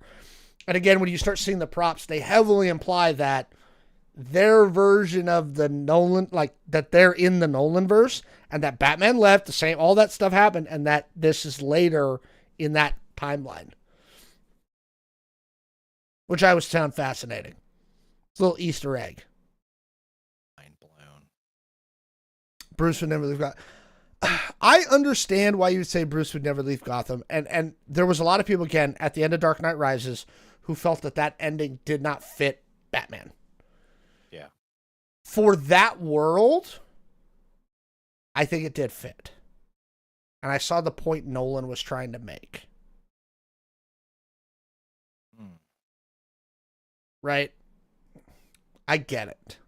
And again, when you start seeing the props, they heavily imply that their version of the Nolan, like that they're in the Nolan verse, and that Batman left, the same, all that stuff happened, and that this is later in that timeline, which I was found fascinating. It's a little Easter egg. Mind blown. Bruce would never leave Gotham. I understand why you would say Bruce would never leave Gotham, and there was a lot of people again at the end of Dark Knight Rises who felt that ending did not fit Batman. Yeah. For that world, I think it did fit. And I saw the point Nolan was trying to make. Right? I get it.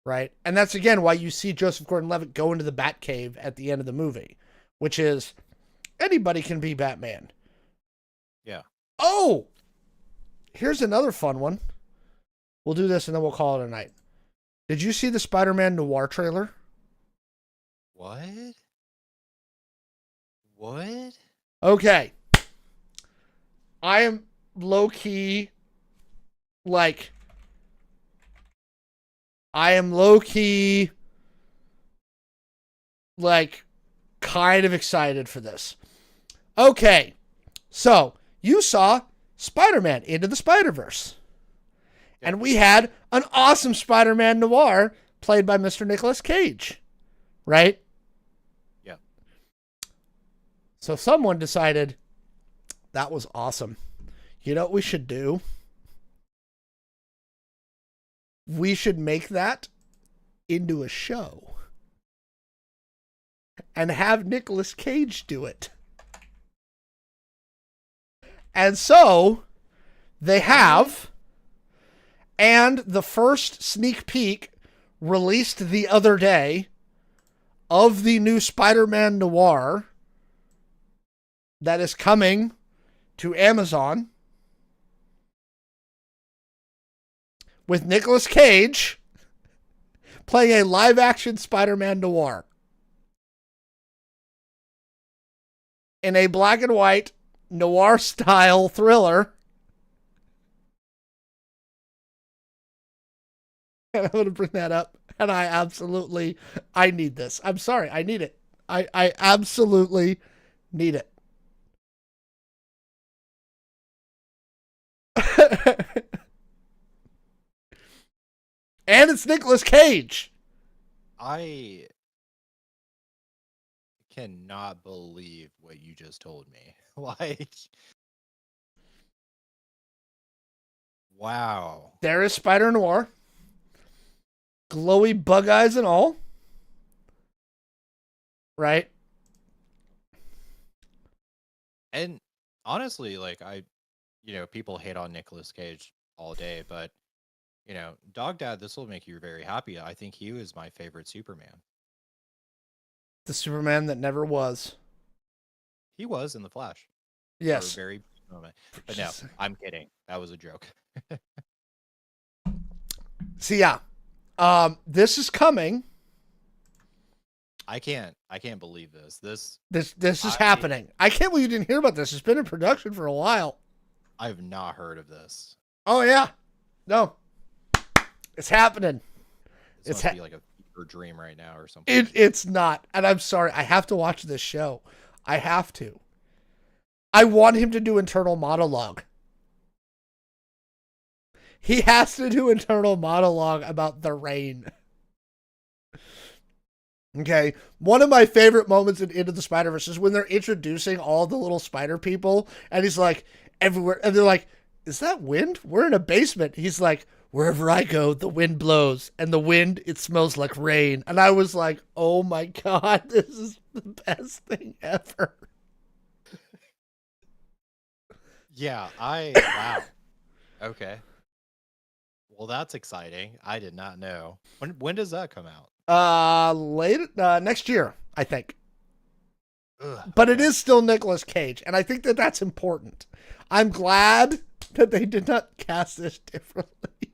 Right? And that's, again, why you see Joseph Gordon-Levitt go into the Batcave at the end of the movie, which is anybody can be Batman. Yeah. Oh! Here's another fun one. We'll do this and then we'll call it a night. Did you see the Spider-Man Noir trailer? What? What? Okay. I am low-key, like, kind of excited for this. Okay. So, you saw Spider-Man Into the Spider-Verse. Yep. And we had an awesome Spider-Man Noir played by Mr. Nicolas Cage. Right? Yeah. So someone decided that was awesome. You know what we should do? We should make that into a show and have Nicolas Cage do it. And so they have, and the first sneak peek released the other day of the new Spider-Man Noir that is coming to Amazon with Nicolas Cage playing a live-action Spider-Man Noir in a black and white noir-style thriller. And I'm going to bring that up. And I need this. I'm sorry. I need it. I absolutely need it. And it's Nicolas Cage. I cannot believe what you just told me. Like, wow. There is Spider Noir. Glowy bug eyes and all. Right? And honestly, like, people hate on Nicolas Cage all day, but Dog Dad, this will make you very happy. I think he was my favorite Superman. The Superman that never was. He was in The Flash. Yes. For a very brief moment. But no, I'm kidding. That was a joke. So yeah. This is coming. I can't believe this. This is happening. I can't believe you didn't hear about this. It's been in production for a while. I've not heard of this. Oh yeah. No. It's happening. This must be like a fever dream right now or something. It's not. And I'm sorry. I have to watch this show. I have to. I want him to do internal monologue. He has to do internal monologue about the rain. Okay. One of my favorite moments in Into the Spider-Verse is when they're introducing all the little spider people, and he's like, everywhere. And they're like, is that wind? We're in a basement. He's like, wherever I go, the wind blows, and the wind, it smells like rain. And I was like, oh my God, this is the best thing ever. Yeah, wow. Okay. Well, that's exciting. I did not know. When does that come out? Next year, I think. Ugh. But it is still Nicolas Cage, and I think that's important. I'm glad that they did not cast this differently.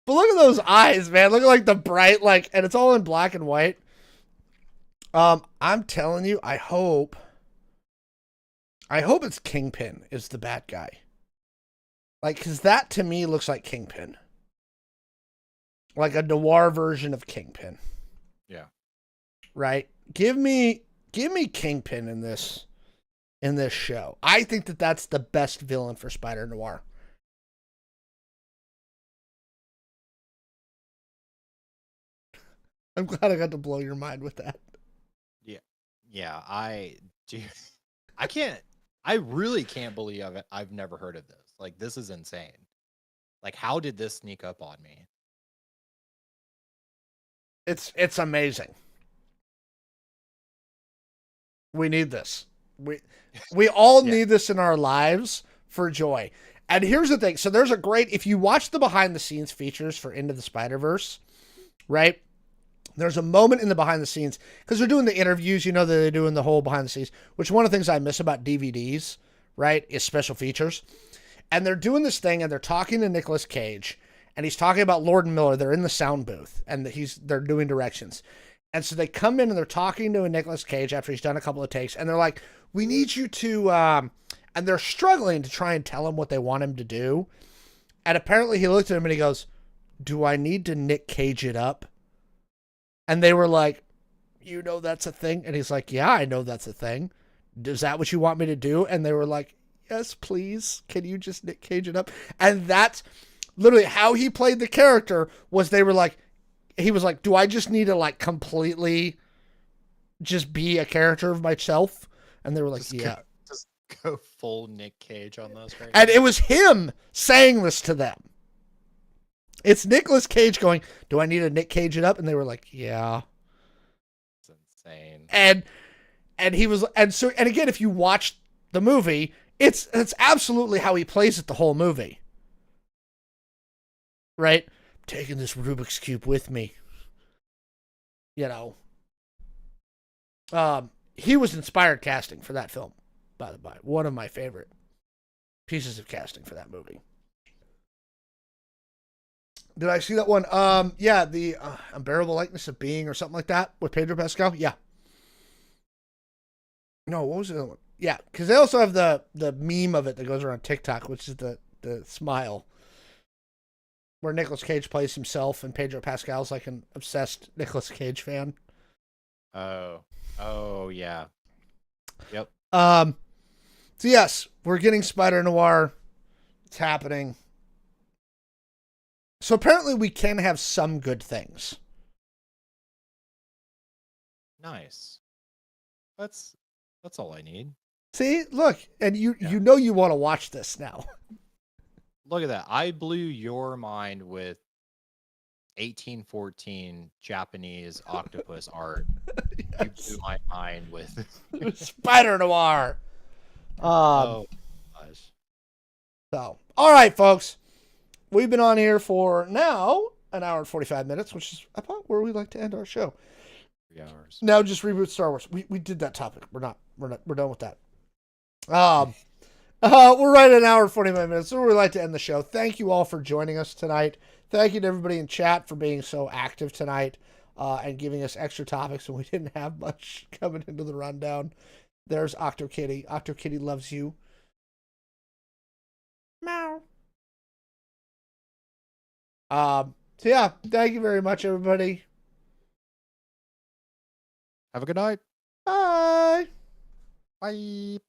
But look at those eyes, man. Look at like the bright, and it's all in black and white. I'm telling you, I hope it's Kingpin is the bad guy. Like, because that to me looks like Kingpin. Like a noir version of Kingpin. Yeah. Right? Give me Kingpin in this show. I think that that's the best villain for Spider Noir. I'm glad I got to blow your mind with that. Yeah. Yeah. I do. I can't. I really can't believe I've never heard of this. Like, this is insane. Like, how did this sneak up on me? It's amazing. We need this. We all Yeah. need this in our lives for joy. And here's the thing. So there's a great, if you watch the behind the scenes features for Into the Spider-Verse, right? There's a moment in the behind the scenes because they're doing the interviews, that they're doing the whole behind the scenes, which one of the things I miss about DVDs, right, is special features. And they're doing this thing and they're talking to Nicolas Cage and he's talking about Lord and Miller. They're in the sound booth and they're doing directions. And so they come in and they're talking to Nicolas Cage after he's done a couple of takes and they're like, we need you to, and they're struggling to try and tell him what they want him to do. And apparently he looked at him and he goes, do I need to Nick Cage it up? And they were like, that's a thing? And he's like, yeah, I know that's a thing. Is that what you want me to do? And they were like, yes, please. Can you just Nick Cage it up? And that's literally how he played the character was he was like, do I just need to like completely just be a character of myself? And they were like, yeah. Just go full Nick Cage on this right And now. it was him saying this to them. It's Nicolas Cage going, do I need to Nick Cage it up? And they were like, yeah. It's insane. And he was, and again, if you watch the movie, it's absolutely how he plays it the whole movie. Right? Taking this Rubik's Cube with me. He was inspired casting for that film, by the by. One of my favorite pieces of casting for that movie. Did I see that one? Yeah, the Unbearable Likeness of Being or something like that with Pedro Pascal. Yeah. No, what was the other one? Yeah, because they also have the meme of it that goes around TikTok, which is the smile, where Nicolas Cage plays himself and Pedro Pascal's like an obsessed Nicolas Cage fan. Oh yeah. Yep. So yes, we're getting Spider Noir. It's happening. So apparently we can have some good things. Nice. That's all I need. See, look, and you want to watch this now. Look at that. I blew your mind with 1814 Japanese octopus art. Yes. You blew my mind with Spider Noir. Oh gosh. So, all right, folks. We've been on here for now an hour and 45 minutes, which is about where we like to end our show. 3 hours. Now just reboot Star Wars. We did that topic. We're done with that. We're right at an hour and 45 minutes, so we'd like to end the show. Thank you all for joining us tonight. Thank you to everybody in chat for being so active tonight and giving us extra topics when we didn't have much coming into the rundown. There's OctoKitty. OctoKitty loves you. Meow. So yeah, thank you very much, everybody. Have a good night. Bye. Bye.